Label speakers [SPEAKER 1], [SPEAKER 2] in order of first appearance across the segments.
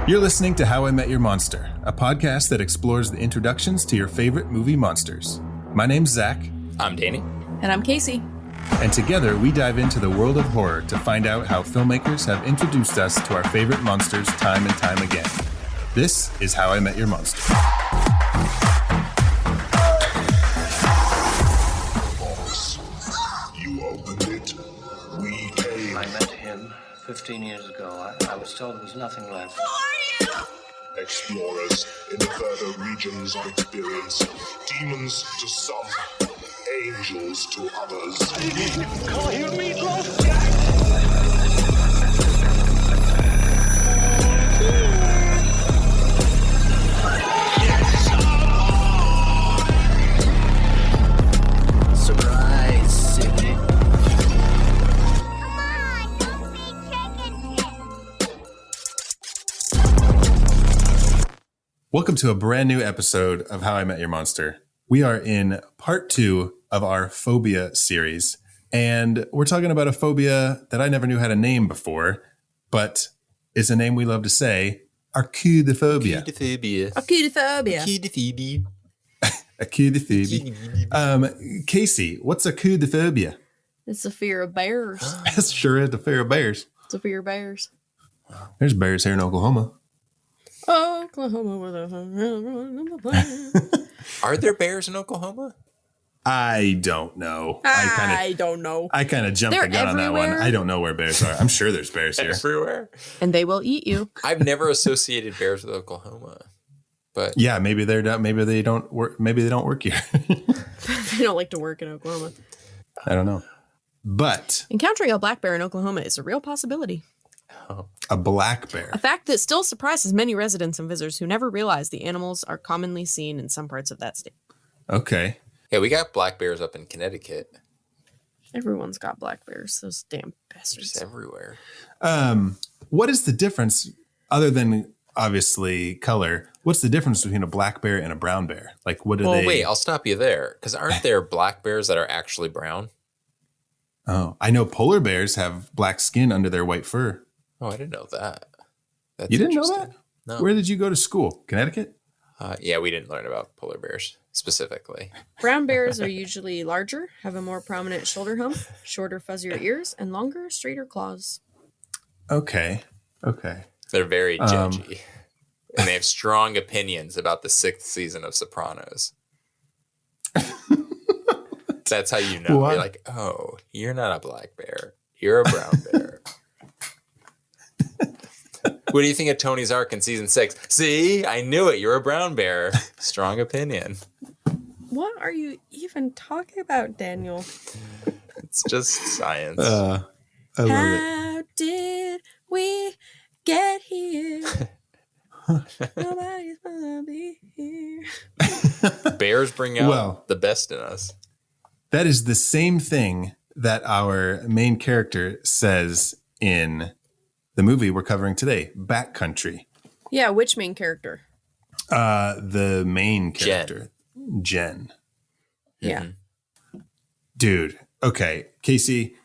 [SPEAKER 1] You're listening to How I Met Your Monster, a podcast that explores the introductions to your favorite movie monsters. My name's Zach.
[SPEAKER 2] I'm Danny.
[SPEAKER 3] And I'm Casey.
[SPEAKER 1] And together we dive into the world of horror to find out how filmmakers have introduced us to our favorite monsters time and time again. This is How I Met Your Monster.
[SPEAKER 4] Boss, you opened it. We came.
[SPEAKER 5] I met him 15 years ago. I was told there was nothing left.
[SPEAKER 4] Explorers in the further regions of experience. Demons to some, angels to others.
[SPEAKER 5] Surprise, Sydney.
[SPEAKER 1] Welcome to a brand new episode of How I Met Your Monster. We are in part 2 of our phobia series, and we're talking about a phobia that I never knew had a name before, but it's a name we love to say, arkoudaphobia.
[SPEAKER 3] Arkoudaphobia.
[SPEAKER 1] Arkoudaphobia. Casey, what's arkoudaphobia?
[SPEAKER 3] It's a fear of bears.
[SPEAKER 1] That's sure is the fear of bears.
[SPEAKER 3] It's a fear of bears.
[SPEAKER 1] There's bears here in Oklahoma.
[SPEAKER 3] Oklahoma with a
[SPEAKER 2] Are there bears in Oklahoma?
[SPEAKER 1] I don't know.
[SPEAKER 3] I don't know.
[SPEAKER 1] I kind of jumped
[SPEAKER 3] They're
[SPEAKER 1] the gun on that one.
[SPEAKER 3] everywhere.
[SPEAKER 1] I don't know where bears are. I'm sure there's bears here.
[SPEAKER 2] Everywhere.
[SPEAKER 3] And they will eat you.
[SPEAKER 2] I've never associated bears with Oklahoma, but
[SPEAKER 1] Yeah, maybe they're not. Maybe they don't work. Maybe they don't work here.
[SPEAKER 3] They don't like to work in Oklahoma.
[SPEAKER 1] I don't know. But
[SPEAKER 3] Encountering a black bear in Oklahoma is a real possibility.
[SPEAKER 1] a black bear.
[SPEAKER 3] A fact that still surprises many residents and visitors who never realize the animals are commonly seen in some parts of that state.
[SPEAKER 1] Okay.
[SPEAKER 2] yeah, we got black bears up in Connecticut.
[SPEAKER 3] Everyone's got black bears, those damn
[SPEAKER 2] Just
[SPEAKER 3] bastards.
[SPEAKER 2] everywhere.
[SPEAKER 1] What is the difference, other than obviously color? What's the difference between a black bear and a brown bear? Like, what do
[SPEAKER 2] Well,
[SPEAKER 1] they?
[SPEAKER 2] wait, I'll stop you there. Because aren't there black bears that are actually brown?
[SPEAKER 1] Oh, I know polar bears have black skin under their white fur.
[SPEAKER 2] Oh, I didn't know that. That's
[SPEAKER 1] You didn't know
[SPEAKER 2] interesting.
[SPEAKER 1] that?
[SPEAKER 2] No.
[SPEAKER 1] Where did you go to school? Connecticut?
[SPEAKER 2] Yeah, we didn't learn about polar bears specifically.
[SPEAKER 3] Brown bears are usually larger, have a more prominent shoulder hump, shorter, fuzzier ears, and longer, straighter claws.
[SPEAKER 1] Okay.
[SPEAKER 2] They're very judgy. And they have strong opinions about the 6th season of Sopranos. That's how you know.
[SPEAKER 1] Why?
[SPEAKER 2] You're like, oh, you're not a black bear. You're a brown bear. What do you think of Tony's arc in season 6? See, I knew it. You're a brown bear. Strong opinion.
[SPEAKER 3] What are you even talking about, Daniel?
[SPEAKER 2] It's just science.
[SPEAKER 1] I love it.
[SPEAKER 3] How did we get here? Nobody's gonna be here.
[SPEAKER 2] Bears bring out
[SPEAKER 1] Well-
[SPEAKER 2] the best in us.
[SPEAKER 1] That is the same thing that our main character says in the movie we're covering today, Backcountry.
[SPEAKER 3] Yeah, which main character?
[SPEAKER 1] The main
[SPEAKER 2] Jen.
[SPEAKER 1] character, Jen.
[SPEAKER 3] Yeah.
[SPEAKER 1] Dude, okay. Casey,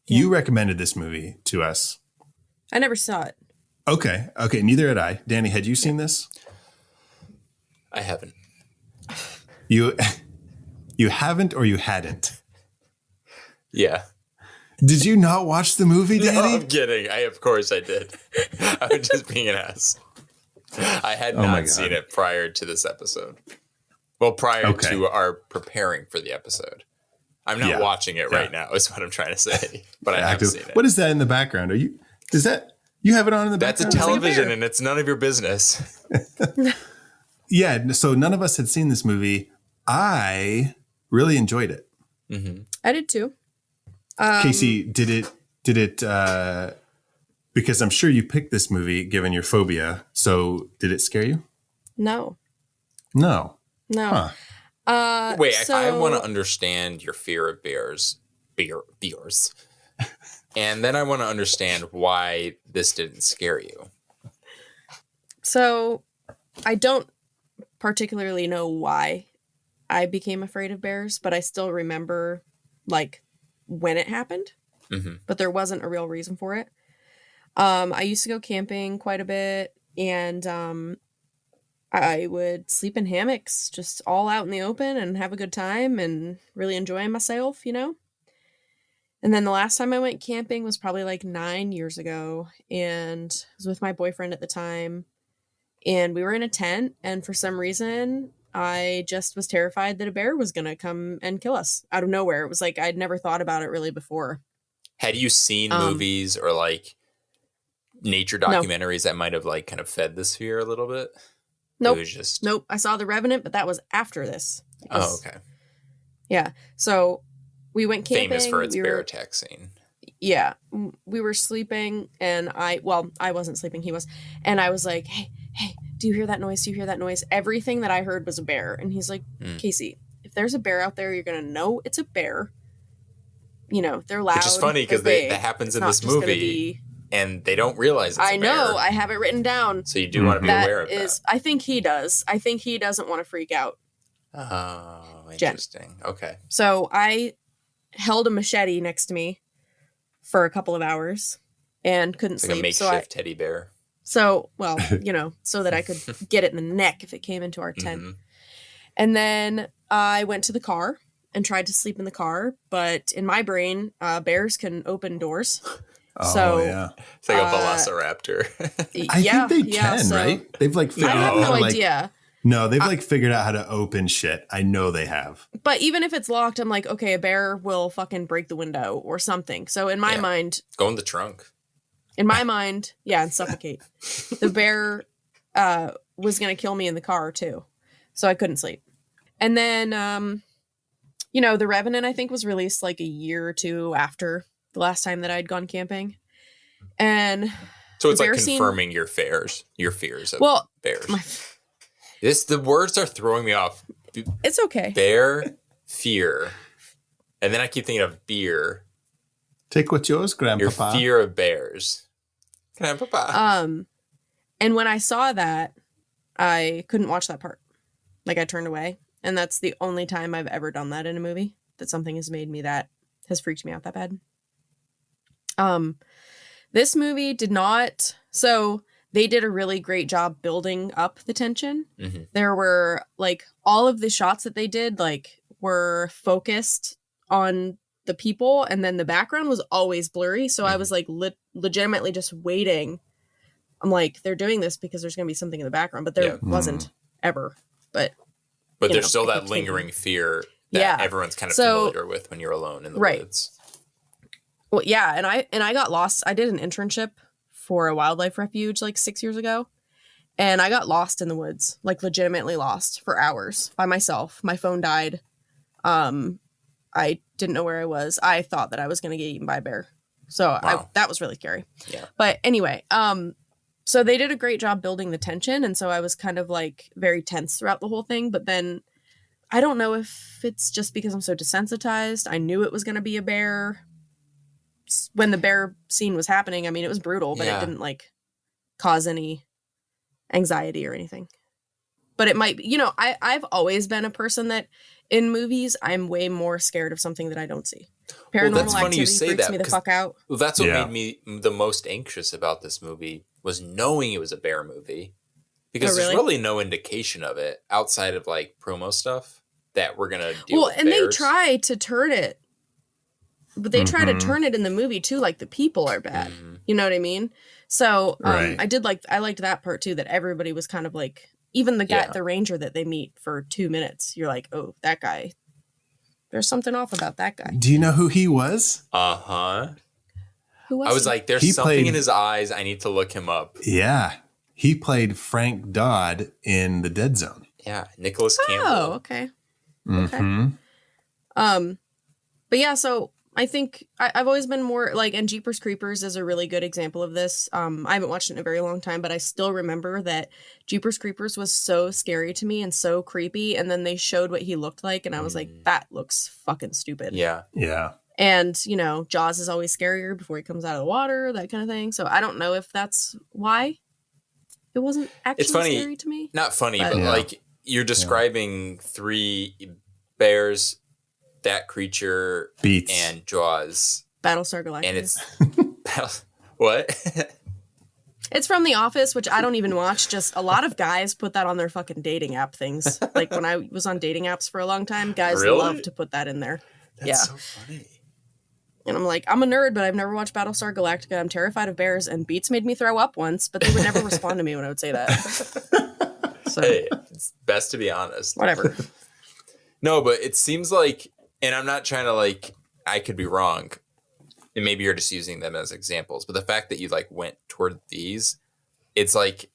[SPEAKER 1] you recommended this movie to us.
[SPEAKER 3] I never saw it.
[SPEAKER 1] Okay, neither had I. Danny, had you seen this?
[SPEAKER 2] I haven't.
[SPEAKER 1] You you haven't or you hadn't?
[SPEAKER 2] Yeah.
[SPEAKER 1] Did you not watch the movie,
[SPEAKER 2] No,
[SPEAKER 1] Danny?
[SPEAKER 2] I'm kidding. Of course I did. I was just being an ass. I had
[SPEAKER 1] my
[SPEAKER 2] not
[SPEAKER 1] God.
[SPEAKER 2] seen it prior to this episode. Well, prior
[SPEAKER 1] Okay.
[SPEAKER 2] to our preparing for the episode. I'm not
[SPEAKER 1] Yeah.
[SPEAKER 2] watching it right now, is what I'm trying to say. But I have seen it.
[SPEAKER 1] What is that in the background? You have it on in the
[SPEAKER 2] That's a
[SPEAKER 1] background?
[SPEAKER 2] television and it's none of your business.
[SPEAKER 1] Yeah, so none of us had seen this movie. I really enjoyed it.
[SPEAKER 3] I did too.
[SPEAKER 1] Casey, did it because I'm sure you picked this movie given your phobia. So did it scare you?
[SPEAKER 3] No.
[SPEAKER 1] No.
[SPEAKER 3] No.
[SPEAKER 1] Huh.
[SPEAKER 2] Wait,
[SPEAKER 3] so,
[SPEAKER 2] I want to understand your fear of bears. Bears. And then I want to understand why this didn't scare you.
[SPEAKER 3] So I don't particularly know why I became afraid of bears, but I still remember like when it happened, but there wasn't a real reason for it. I used to go camping quite a bit And I would sleep in hammocks, just all out in the open and have a good time and really enjoy myself, you know? And then the last time I went camping was probably like 9 years ago, and I was with my boyfriend at the time, and we were in a tent, and for some reason I just was terrified that a bear was going to come and kill us out of nowhere. It was like I'd never thought about it really before.
[SPEAKER 2] Had you seen movies or like nature documentaries that might have like kind of fed this fear a little bit?
[SPEAKER 3] Nope.
[SPEAKER 2] It was just...
[SPEAKER 3] Nope. I saw The Revenant, but that was after this.
[SPEAKER 2] Oh, okay.
[SPEAKER 3] Yeah. So we went camping.
[SPEAKER 2] Famous for its bear attack scene.
[SPEAKER 3] Yeah. We were sleeping, and I wasn't sleeping. He was. And I was like, hey, do you hear that noise? Do you hear that noise? Everything that I heard was a bear. And he's like, Casey, if there's a bear out there, you're going to know it's a bear. You know, they're loud.
[SPEAKER 2] Which is funny because that happens in this movie. And they don't realize it's a bear.
[SPEAKER 3] I know. I have it written down.
[SPEAKER 2] So you do want to be aware of that.
[SPEAKER 3] I think he does. I think he doesn't want to freak out.
[SPEAKER 2] Oh, interesting. Jen. Okay.
[SPEAKER 3] So I held a machete next to me for a couple of hours and couldn't sleep.
[SPEAKER 2] Like a makeshift teddy bear.
[SPEAKER 3] So, well, you know, so that I could get it in the neck if it came into our tent. Mm-hmm. And then I went to the car and tried to sleep in the car. But in my brain, bears can open doors.
[SPEAKER 1] Oh, yeah.
[SPEAKER 2] It's like a velociraptor.
[SPEAKER 1] I think they can, right? They've like figured out
[SPEAKER 3] how to idea.
[SPEAKER 1] No, they've like figured out how to open shit. I know they have.
[SPEAKER 3] But even if it's locked, I'm like, okay, a bear will fucking break the window or something. So in my mind...
[SPEAKER 2] Go in the trunk.
[SPEAKER 3] In my mind, and suffocate. The bear was going to kill me in the car too. So I couldn't sleep. And then, you know, The Revenant, I think, was released like a year or two after the last time that I'd gone camping. And
[SPEAKER 2] so it's like confirming your fears of bears. The words are throwing me off.
[SPEAKER 3] It's okay.
[SPEAKER 2] Bear, fear. And then I keep thinking of beer.
[SPEAKER 1] Take what's yours, Grandpapa.
[SPEAKER 2] Your fear of bears. Grandpapa.
[SPEAKER 3] And when I saw that, I couldn't watch that part. Like, I turned away. And that's the only time I've ever done that in a movie. That something has freaked me out that bad. This movie did not. So they did a really great job building up the tension. Mm-hmm. There were like all of the shots that they did like were focused on the people, and then the background was always blurry. So I was like legitimately just waiting. I'm like, they're doing this because there's going to be something in the background, but there wasn't ever. But
[SPEAKER 2] there's still that lingering fear that everyone's kind of familiar with when you're alone in the woods.
[SPEAKER 3] Well, yeah, and I got lost. I did an internship for a wildlife refuge like 6 years ago, and I got lost in the woods, like legitimately lost for hours by myself. My phone died. I didn't know where I was. I thought that I was going to get eaten by a bear. So that was really scary. Yeah. But anyway, so they did a great job building the tension, and so I was kind of like very tense throughout the whole thing, but then I don't know if it's just because I'm so desensitized. I knew it was going to be a bear. When the bear scene was happening, I mean, it was brutal, but it didn't like cause any anxiety or anything. But it might be, you know, I've always been a person that in movies, I'm way more scared of something that I don't see. Paranormal activity freaks me the fuck out.
[SPEAKER 2] Well, that's what made me the most anxious about this movie was knowing it was a bear movie. Because there's really no indication of it outside of like promo stuff that we're going to deal with. Well, and
[SPEAKER 3] they try to turn it. But they try to turn it in the movie too, like the people are bad. Mm-hmm. You know what I mean? So I liked that part too, that everybody was kind of like, even the guy, the ranger that they meet for 2 minutes, you're like, oh, that guy. There's something off about that guy.
[SPEAKER 1] Do you know who he was?
[SPEAKER 2] Uh-huh.
[SPEAKER 3] Who was
[SPEAKER 2] I was like, there's something in his eyes. I need to look him up.
[SPEAKER 1] Yeah. He played Frank Dodd in The Dead Zone.
[SPEAKER 2] Yeah. Nicholas Campbell.
[SPEAKER 3] Oh, okay.
[SPEAKER 1] Mm-hmm.
[SPEAKER 3] Okay. But yeah, so I think I've always been more like, and Jeepers Creepers is a really good example of this. I haven't watched it in a very long time, but I still remember that Jeepers Creepers was so scary to me and so creepy. And then they showed what he looked like, and I was like, that looks fucking stupid.
[SPEAKER 2] Yeah.
[SPEAKER 1] Yeah.
[SPEAKER 3] And, you know, Jaws is always scarier before he comes out of the water, that kind of thing. So I don't know if that's why it wasn't actually scary to me.
[SPEAKER 2] Not funny, but like you're describing three bears, that creature,
[SPEAKER 1] Beats,
[SPEAKER 2] and Jaws.
[SPEAKER 3] Battlestar Galactica.
[SPEAKER 2] And it's what?
[SPEAKER 3] It's from The Office, which I don't even watch. Just a lot of guys put that on their fucking dating app things. Like when I was on dating apps for a long time, guys love to put that in there.
[SPEAKER 2] That's so funny.
[SPEAKER 3] And I'm like, I'm a nerd, but I've never watched Battlestar Galactica. I'm terrified of bears, and Beats made me throw up once, but they would never respond to me when I would say that. So,
[SPEAKER 2] hey, it's best to be honest.
[SPEAKER 3] Whatever.
[SPEAKER 2] No, but it seems like, and I'm not trying to like, I could be wrong. And maybe you're just using them as examples, but the fact that you like went toward these, it's like,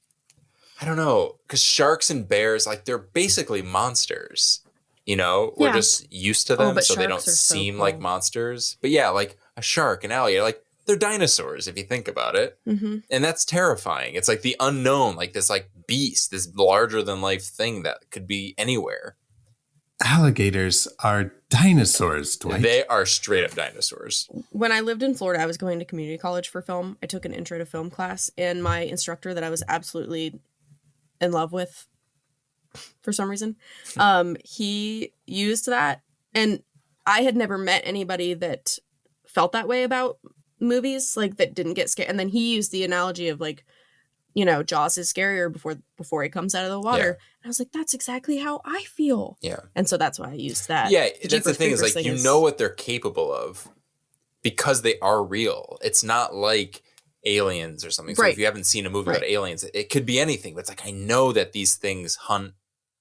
[SPEAKER 2] I don't know, because sharks and bears, like they're basically monsters. You know, we're just used to them, so they don't seem like monsters. But yeah, like a shark, an alligator, like they're dinosaurs if you think about it.
[SPEAKER 3] Mm-hmm.
[SPEAKER 2] And that's terrifying. It's like the unknown, like this like beast, this larger than life thing that could be anywhere.
[SPEAKER 1] Alligators are dinosaurs, Dwight.
[SPEAKER 2] They are straight up dinosaurs.
[SPEAKER 3] When I lived in Florida, I was going to community college for film. I took an intro to film class, and my instructor that I was absolutely in love with, for some reason, he used that, and I had never met anybody that felt that way about movies, like that didn't get scared. And then he used the analogy of like, you know, Jaws is scarier before he comes out of the water. Yeah. And I was like, that's exactly how I feel.
[SPEAKER 2] Yeah.
[SPEAKER 3] And so that's why I used that.
[SPEAKER 2] Yeah, that's the thing is like you know what they're capable of because they are real. It's not like aliens or something. So if you haven't seen a movie about aliens, it could be anything. But it's like I know that these things hunt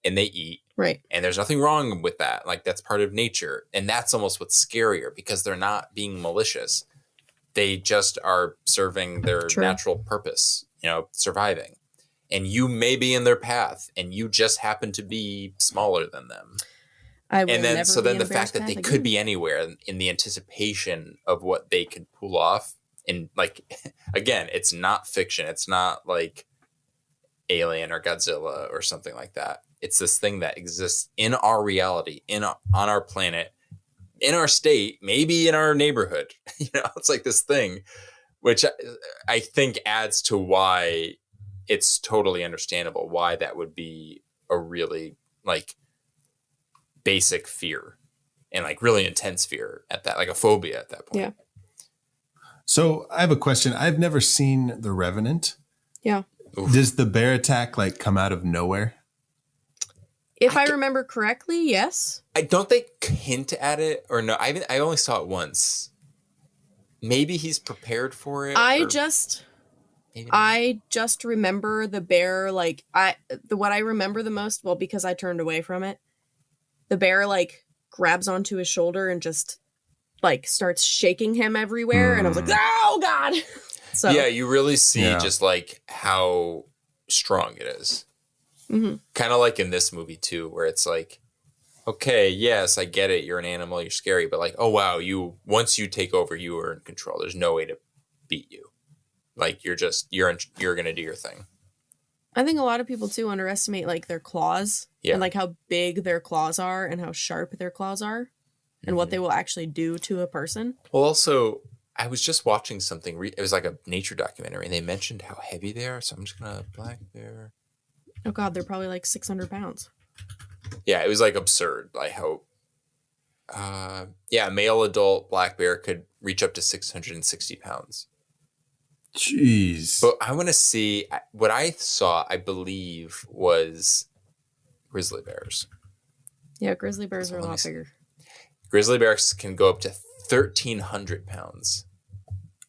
[SPEAKER 2] and they eat.
[SPEAKER 3] Right.
[SPEAKER 2] And there's nothing wrong with that. Like that's part of nature. And that's almost what's scarier because they're not being malicious. They just are serving their natural purpose, you know, surviving. And you may be in their path and you just happen to be smaller than them.
[SPEAKER 3] And then
[SPEAKER 2] the fact that they could be anywhere in the anticipation of what they could pull off. And like, again, it's not fiction. It's not like Alien or Godzilla or something like that. It's this thing that exists in our reality, on our planet, in our state, maybe in our neighborhood. You know, it's like this thing, which I think adds to why it's totally understandable why that would be a really like basic fear and like really intense fear at that, like a phobia at that point.
[SPEAKER 3] Yeah.
[SPEAKER 1] So I have a question. I've never seen The Revenant.
[SPEAKER 3] Yeah.
[SPEAKER 1] Oof. Does the bear attack like come out of nowhere?
[SPEAKER 3] If I remember correctly, yes.
[SPEAKER 2] Don't they hint at it or no? I only saw it once. Maybe he's prepared for it.
[SPEAKER 3] I just remember the bear, like what I remember the most, well, because I turned away from it, the bear like grabs onto his shoulder and just like starts shaking him everywhere. And I was like, oh God. So
[SPEAKER 2] yeah, you really see just like how strong it is. Mm-hmm. Kind of like in this movie too, where it's like, okay, yes, I get it. You're an animal. You're scary. But like, oh, wow, once you take over, you are in control. There's no way to beat you. Like you're going to do your thing.
[SPEAKER 3] I think a lot of people too underestimate like their claws and like how big their claws are and how sharp their claws are and what they will actually do to a person.
[SPEAKER 2] Well, also, I was just watching something. It was like a nature documentary and they mentioned how heavy they are. So I'm just going to black bear.
[SPEAKER 3] Oh God, they're probably like 600 pounds.
[SPEAKER 2] Yeah, it was like absurd. Like how, a male adult black bear could reach up to 660 pounds.
[SPEAKER 1] Jeez.
[SPEAKER 2] But I want to see what I saw, I believe, was grizzly bears.
[SPEAKER 3] Yeah, grizzly bears are a lot bigger.
[SPEAKER 2] Grizzly bears can go up to 1,300 pounds.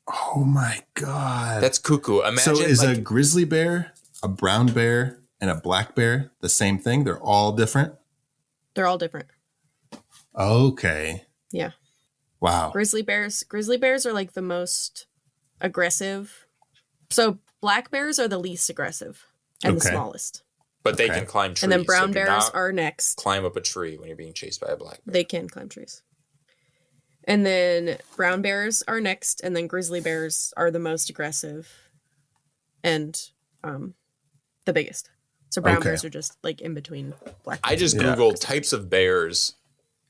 [SPEAKER 1] Oh my God.
[SPEAKER 2] That's cuckoo. Imagine,
[SPEAKER 1] so is a grizzly bear, a brown bear, and a black bear the same thing? They're all different?
[SPEAKER 3] They're all different.
[SPEAKER 1] Okay.
[SPEAKER 3] Yeah.
[SPEAKER 1] Wow.
[SPEAKER 3] Grizzly bears are like the most aggressive. So black bears are the least aggressive and the smallest.
[SPEAKER 2] But they can climb trees.
[SPEAKER 3] And then brown bears are next.
[SPEAKER 2] Climb up a tree when you're being chased by a black bear.
[SPEAKER 3] They can climb trees. And then brown bears are next, and then grizzly bears are the most aggressive and the biggest. So brown bears are just like in between black bears.
[SPEAKER 2] I just Googled types of bears,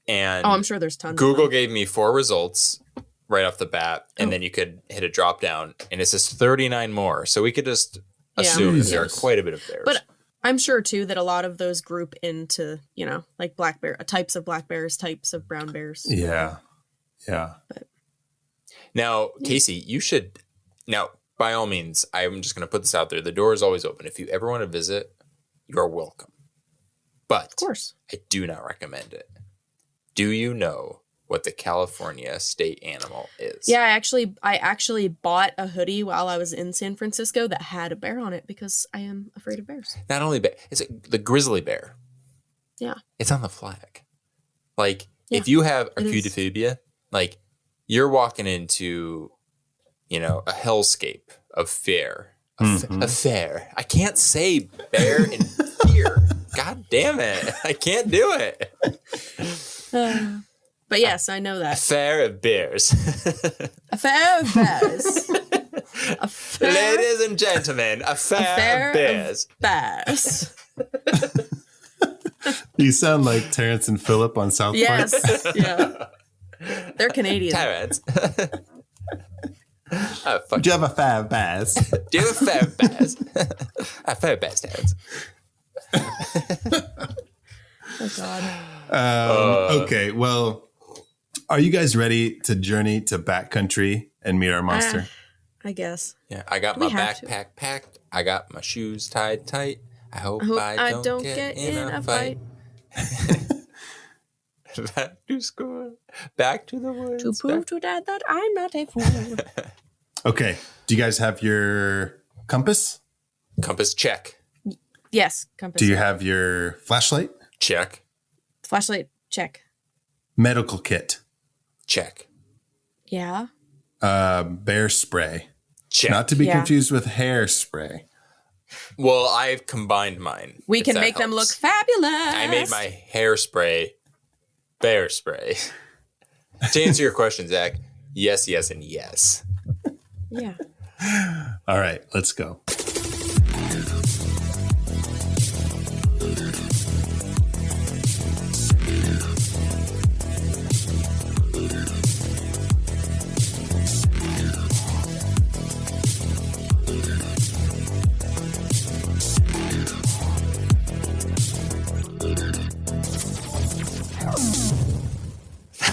[SPEAKER 2] and
[SPEAKER 3] I'm sure there's tons.
[SPEAKER 2] Google gave me 4 results right off the bat, and then you could hit a drop down, and it says 39 more. So we could just assume that there are quite a bit of bears.
[SPEAKER 3] But I'm sure too that a lot of those group into, you know, like black bear, types of black bears, types of brown bears.
[SPEAKER 1] Yeah. Yeah.
[SPEAKER 2] But now, Casey, you should. Now, by all means, I'm just going to put this out there. The door is always open. If you ever want to visit, you're welcome. But
[SPEAKER 3] Of course.
[SPEAKER 2] I do not recommend it. Do you know what the California state animal is?
[SPEAKER 3] Yeah, I actually bought a hoodie while I was in San Francisco that had a bear on it because I am afraid of bears.
[SPEAKER 2] Not only bear, it's the grizzly bear.
[SPEAKER 3] Yeah.
[SPEAKER 2] It's on the flag. Like,
[SPEAKER 3] Yeah,
[SPEAKER 2] if you have
[SPEAKER 3] it is.
[SPEAKER 2] arkoudaphobia, like, you're walking into, you know, a hellscape of fear. A fair. I can't say bear and fear. God damn it. I can't do it.
[SPEAKER 3] But yes, I know
[SPEAKER 2] A
[SPEAKER 3] that.
[SPEAKER 2] fair of bears.
[SPEAKER 3] A fair of bears. A fair,
[SPEAKER 2] Ladies and gentlemen, a fair of bears.
[SPEAKER 3] bears.
[SPEAKER 1] You sound like Terrence and Phillip on South Park.
[SPEAKER 3] Yes. Yeah. They're Canadian.
[SPEAKER 2] Terrence. Oh, fuck.
[SPEAKER 1] Do you have a fab bass?
[SPEAKER 2] Do you have a fair of bears? A fair of bears, Terrence.
[SPEAKER 3] Oh God.
[SPEAKER 1] Okay, well, are you guys ready to journey to backcountry and meet our monster?
[SPEAKER 3] I guess.
[SPEAKER 2] Yeah, I got
[SPEAKER 3] Do
[SPEAKER 2] my
[SPEAKER 3] we have to?
[SPEAKER 2] backpack packed. I got my shoes tied tight. I hope,
[SPEAKER 3] I hope
[SPEAKER 2] I don't get in a fight. Back to school. Back to the woods.
[SPEAKER 3] To prove to Dad that I'm not a fool.
[SPEAKER 1] Okay, do you guys have your compass?
[SPEAKER 2] Compass check.
[SPEAKER 3] Yes. Compass.
[SPEAKER 1] Do you have your flashlight?
[SPEAKER 2] Check.
[SPEAKER 3] Flashlight? Check.
[SPEAKER 1] Medical kit?
[SPEAKER 2] Check.
[SPEAKER 3] Yeah.
[SPEAKER 1] Bear spray?
[SPEAKER 2] Check.
[SPEAKER 1] Not to be
[SPEAKER 3] Yeah.
[SPEAKER 1] confused with hairspray.
[SPEAKER 2] Well, I've combined mine.
[SPEAKER 3] We
[SPEAKER 2] if
[SPEAKER 3] can
[SPEAKER 2] that
[SPEAKER 3] make them look
[SPEAKER 2] helps.
[SPEAKER 3] fabulous.
[SPEAKER 2] I made my hairspray bear spray. To answer your question, Zach, yes, yes, and yes.
[SPEAKER 3] Yeah.
[SPEAKER 1] All right, let's go.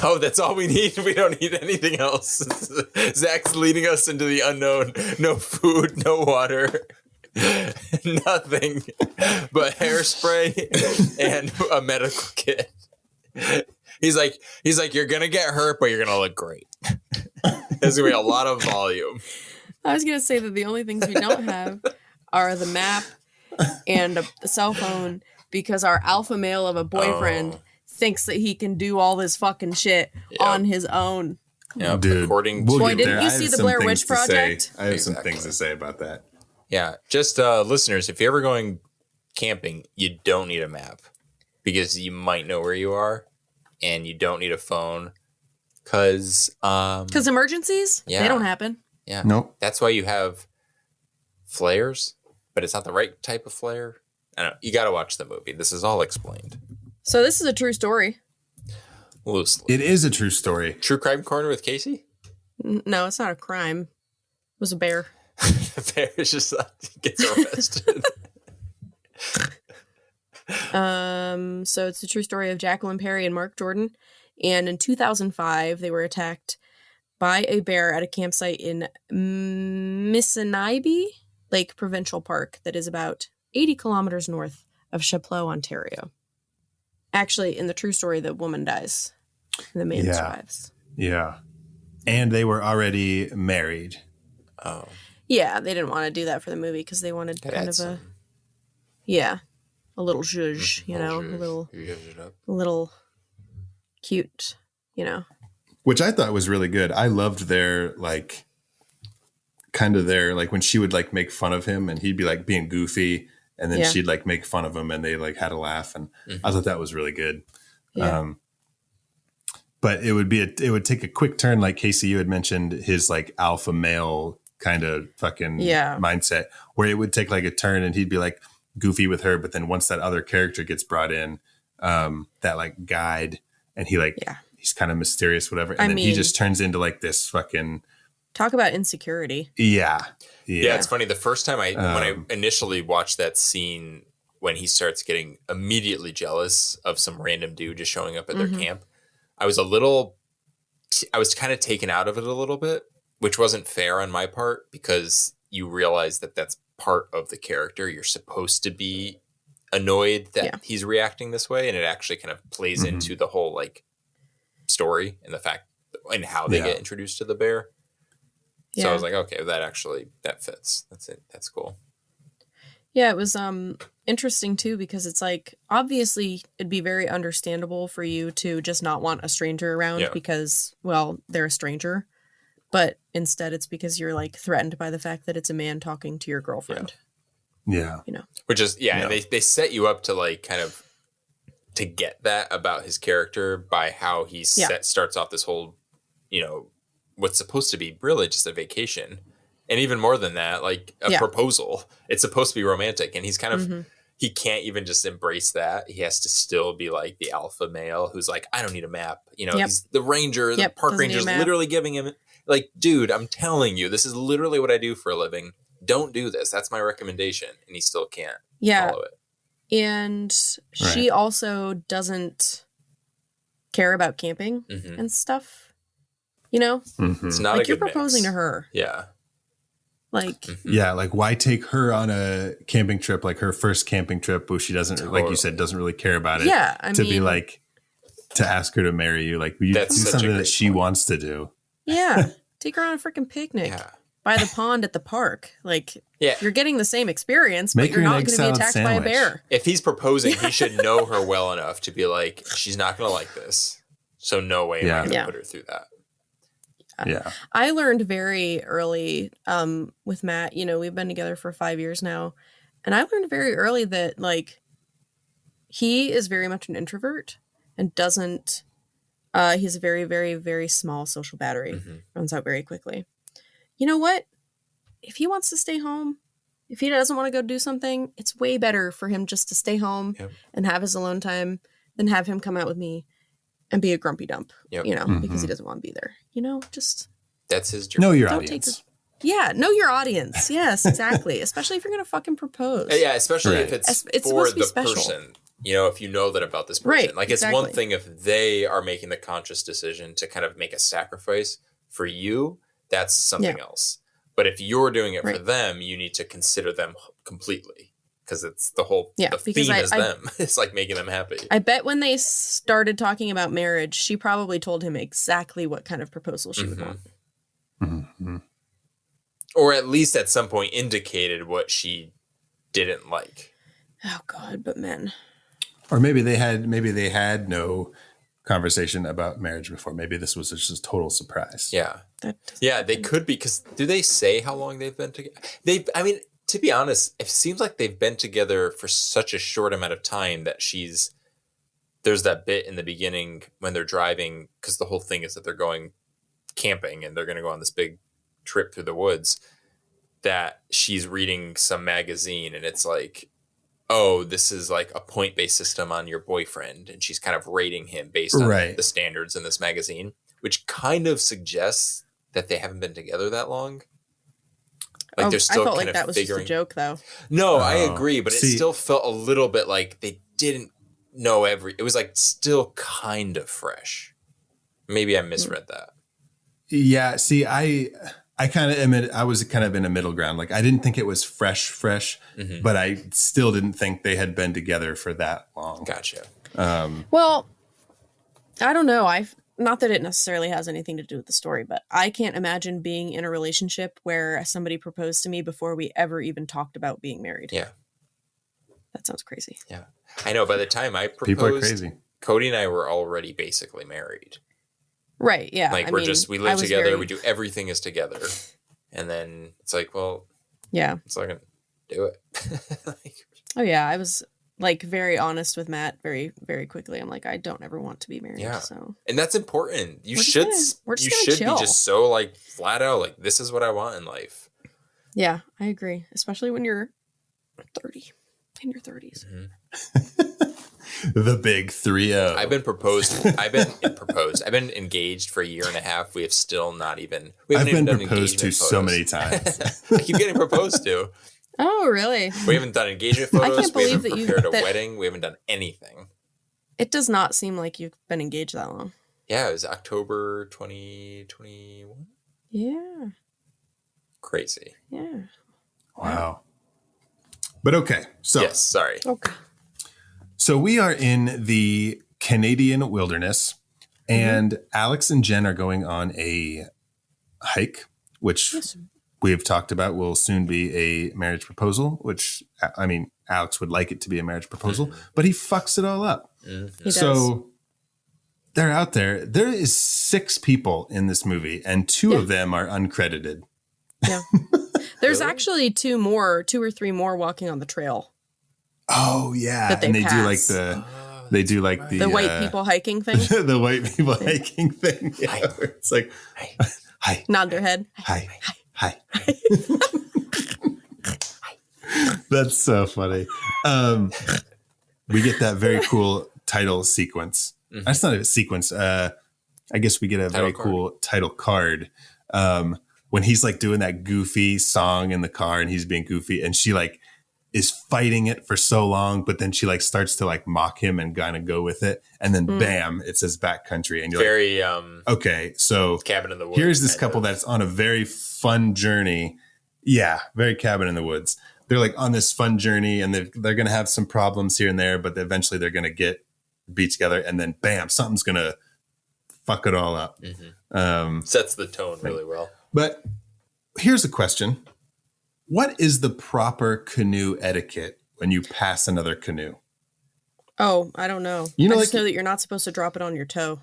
[SPEAKER 2] Oh, that's all we need. We don't need anything else. Zach's leading us into the unknown. No food, no water, nothing but hairspray and a medical kit. He's like, you're gonna get hurt, but you're gonna look great. There's gonna be a lot of volume.
[SPEAKER 3] I was going to say that the only things we don't have are the map and the cell phone because our alpha male of a boyfriend thinks that he can do all this fucking shit on his own.
[SPEAKER 2] Yeah,
[SPEAKER 1] Dude,
[SPEAKER 2] according
[SPEAKER 1] we'll
[SPEAKER 2] to
[SPEAKER 3] Boy,
[SPEAKER 1] get
[SPEAKER 3] didn't
[SPEAKER 1] there.
[SPEAKER 3] you
[SPEAKER 1] I have
[SPEAKER 3] see the
[SPEAKER 1] some
[SPEAKER 3] Blair
[SPEAKER 1] things
[SPEAKER 3] Witch
[SPEAKER 1] to say.
[SPEAKER 3] Project?
[SPEAKER 1] I have some
[SPEAKER 2] Exactly.
[SPEAKER 1] things to say about that.
[SPEAKER 2] Yeah, just listeners, if you're ever going camping, you don't need a map because you might know where you are, and you don't need a phone because
[SPEAKER 3] Emergencies?
[SPEAKER 2] Yeah.
[SPEAKER 3] They don't happen.
[SPEAKER 2] yeah,
[SPEAKER 1] Nope.
[SPEAKER 2] that's why you have flares, but it's not the right type of flare. I don't know. You got to watch the movie. This is all explained
[SPEAKER 3] So this is a true story.
[SPEAKER 2] loosely.
[SPEAKER 1] It is a true story.
[SPEAKER 2] True Crime Corner with Casey.
[SPEAKER 3] No, it's not a crime. It was a bear.
[SPEAKER 2] The bear is just gets arrested.
[SPEAKER 3] So it's the true story of Jacqueline Perry and Mark Jordan. And in 2005, they were attacked by a bear at a campsite in Missinaibi Lake Provincial Park that is about 80 kilometers north of Chapleau, Ontario. Actually, in the true story, the woman dies. And the man
[SPEAKER 1] Yeah.
[SPEAKER 3] survives.
[SPEAKER 1] Yeah. And they were already married.
[SPEAKER 2] Oh,
[SPEAKER 3] Yeah, they didn't want to do that for the movie because they wanted
[SPEAKER 2] that
[SPEAKER 3] kind
[SPEAKER 2] adds
[SPEAKER 3] of
[SPEAKER 2] some-
[SPEAKER 3] a little zhuzh, you know, a little cute, you know.
[SPEAKER 1] Which I thought was really good. I loved their like when she would like make fun of him and he'd be like being goofy and then
[SPEAKER 3] Yeah.
[SPEAKER 1] she'd like make fun of him and they like had a laugh and I thought that was really good.
[SPEAKER 3] Yeah.
[SPEAKER 1] But it would take a quick turn, like Casey, you had mentioned his like alpha male kind of fucking mindset, where it would take like a turn and he'd be like goofy with her, but then once that other character gets brought in, that like guide, and he like he's kind of mysterious, whatever, and then he just turns into like this fucking
[SPEAKER 3] talk about insecurity.
[SPEAKER 2] Yeah, it's funny. The first time when I initially watched that scene when he starts getting immediately jealous of some random dude just showing up at their camp, I was kind of taken out of it a little bit, which wasn't fair on my part because you realize that that's part of the character. You're supposed to be annoyed that he's reacting this way, and it actually kind of plays into the whole like story and the fact and how they get introduced to the bear. So I was like, okay, that fits. That's it. That's cool.
[SPEAKER 3] Yeah, it was interesting too, because it's like, obviously it'd be very understandable for you to just not want a stranger around because, well, they're a stranger. But instead it's because you're like threatened by the fact that it's a man talking to your girlfriend.
[SPEAKER 1] Yeah.
[SPEAKER 3] You know.
[SPEAKER 2] Which is and they set you up to like kind of to get that about his character by how he starts off this whole, you know, what's supposed to be really just a vacation. And even more than that, like a proposal. It's supposed to be romantic. And he's kind of, he can't even just embrace that. He has to still be like the alpha male who's like, I don't need a map. You know, he's the ranger, the park ranger is literally giving him like, dude, I'm telling you, this is literally what I do for a living. Don't do this. That's my recommendation. And he still can't follow it.
[SPEAKER 3] And she also doesn't care about camping and stuff. You know?
[SPEAKER 2] It's not
[SPEAKER 3] like
[SPEAKER 2] a
[SPEAKER 3] you're
[SPEAKER 2] good
[SPEAKER 3] proposing
[SPEAKER 2] mix.
[SPEAKER 3] to her.
[SPEAKER 2] Yeah.
[SPEAKER 3] Like,
[SPEAKER 1] yeah, like why take her on a camping trip, like her first camping trip, where she doesn't, like you said, doesn't really care about it.
[SPEAKER 3] Yeah, I mean,
[SPEAKER 1] be like, to ask her to marry you, like you do something that she wants to do.
[SPEAKER 3] Yeah, take her on a freaking picnic by the pond at the park. Like, you're getting the same experience, but you're not going to be attacked by a bear.
[SPEAKER 2] If he's proposing, he should know her well enough to be like, she's not going to like this. So no way am I going to put her through that.
[SPEAKER 1] Yeah.
[SPEAKER 3] I learned very early with Matt, you know, we've been together for 5 years now. And I learned very early that like he is very much an introvert and doesn't, he's a very, very, very small social battery, runs out very quickly. You know what? If he wants to stay home, if he doesn't want to go do something, it's way better for him just to stay home and have his alone time than have him come out with me and be a grumpy dump, you know, because he doesn't want to be there. You know, just...
[SPEAKER 2] That's his journey.
[SPEAKER 1] Know your audience.
[SPEAKER 3] Know your audience. Yes, exactly. Especially if you're going to fucking propose.
[SPEAKER 2] Yeah, especially if it's for the
[SPEAKER 3] special
[SPEAKER 2] person. You know, if you know that about this person.
[SPEAKER 3] Right,
[SPEAKER 2] like, it's one thing if they are making the conscious decision to kind of make a sacrifice for you, that's something else. But if you're doing it for them, you need to consider them completely. Because it's the whole the theme is them. It's like making them happy.
[SPEAKER 3] I bet when they started talking about marriage, she probably told him exactly what kind of proposal she would want.
[SPEAKER 2] Or at least at some point indicated what she didn't like.
[SPEAKER 3] Oh God, but men.
[SPEAKER 1] Or maybe they had no conversation about marriage before. Maybe this was just a total surprise.
[SPEAKER 2] Yeah. They could be, because do they say how long they've been together? To be honest, it seems like they've been together for such a short amount of time that there's that bit in the beginning when they're driving, because the whole thing is that they're going camping and they're going to go on this big trip through the woods, that she's reading some magazine and it's like, oh, this is like a point-based system on your boyfriend. And she's kind of rating him based on the standards in this magazine, which kind of suggests that they haven't been together that long. Like they're still
[SPEAKER 3] I felt
[SPEAKER 2] kind
[SPEAKER 3] like
[SPEAKER 2] of
[SPEAKER 3] that was
[SPEAKER 2] figuring...
[SPEAKER 3] just a joke, though.
[SPEAKER 2] No, I agree, but it still felt a little bit like they didn't know it was like still kind of fresh. Maybe I misread that.
[SPEAKER 1] Yeah, see, I kind of I was kind of in a middle ground. Like I didn't think it was fresh, but I still didn't think they had been together for that long.
[SPEAKER 2] Gotcha.
[SPEAKER 3] Well, I don't know. Not that it necessarily has anything to do with the story, but I can't imagine being in a relationship where somebody proposed to me before we ever even talked about being married.
[SPEAKER 2] Yeah.
[SPEAKER 3] That sounds crazy.
[SPEAKER 2] Yeah. I know. By the time I proposed,
[SPEAKER 1] people are crazy.
[SPEAKER 2] Cody and I were already basically married.
[SPEAKER 3] Right. Yeah.
[SPEAKER 2] Like we live together. We do everything is together. And then it's like, well, it's not going to do it.
[SPEAKER 3] Oh yeah. I was like very honest with Matt very, very quickly. I'm like, I don't ever want to be married.
[SPEAKER 2] Yeah.
[SPEAKER 3] So.
[SPEAKER 2] And that's important. You should be just so like flat out, like, this is what I want in life.
[SPEAKER 3] Yeah, I agree. Especially when you're 30, in your 30s.
[SPEAKER 1] The big 3-0.
[SPEAKER 2] I've been proposed. I've been engaged for a year and a half. We have still not even.
[SPEAKER 1] I've been proposed to so many times.
[SPEAKER 2] I keep getting proposed to.
[SPEAKER 3] Oh, really?
[SPEAKER 2] We haven't done engagement photos.
[SPEAKER 3] I can't believe
[SPEAKER 2] we haven't prepared a wedding. We haven't done anything.
[SPEAKER 3] It does not seem like you've been engaged that long.
[SPEAKER 2] Yeah, it was October 2021.
[SPEAKER 3] Yeah.
[SPEAKER 2] Crazy.
[SPEAKER 3] Yeah.
[SPEAKER 1] Wow. But okay. So,
[SPEAKER 2] Yes, sorry.
[SPEAKER 3] Okay.
[SPEAKER 1] so we are in the Canadian wilderness, and Alex and Jen are going on a hike, which
[SPEAKER 3] Yes.
[SPEAKER 1] we've talked about will soon be a marriage proposal, which, I mean, Alex would like it to be a marriage proposal, but he fucks it all up.
[SPEAKER 3] He does.
[SPEAKER 1] So they're out there. There is 6 people in this movie, and 2 of them are uncredited.
[SPEAKER 3] Yeah. There's actually 2 or 3 more walking on the trail.
[SPEAKER 1] Oh yeah,
[SPEAKER 3] That they
[SPEAKER 1] and they
[SPEAKER 3] pass.
[SPEAKER 1] do like the
[SPEAKER 3] The white people hiking thing.
[SPEAKER 1] the white people hiking thing. Yeah, where it's like, hi,
[SPEAKER 3] Nod their head.
[SPEAKER 1] hi. That's so funny. We get that very cool title sequence. That's not a sequence. I guess we get a very cool title card. When he's like doing that goofy song in the car and he's being goofy and she like is fighting it for so long, but then she like starts to like mock him and kind of go with it. And then bam, it says Backcountry. And you're
[SPEAKER 2] Very
[SPEAKER 1] okay, so
[SPEAKER 2] Cabin in the Woods.
[SPEAKER 1] here's this couple that's on a very fun journey. Yeah, very Cabin in the Woods. They're like on this fun journey and they're going to have some problems here and there, but eventually they're going to be together. And then bam, something's going to fuck it all up.
[SPEAKER 2] Sets the tone really well.
[SPEAKER 1] But here's a question. What is the proper canoe etiquette when you pass another canoe?
[SPEAKER 3] Oh, I don't know.
[SPEAKER 1] You know,
[SPEAKER 3] I just
[SPEAKER 1] like-
[SPEAKER 3] know that you're not supposed to drop it on your toe.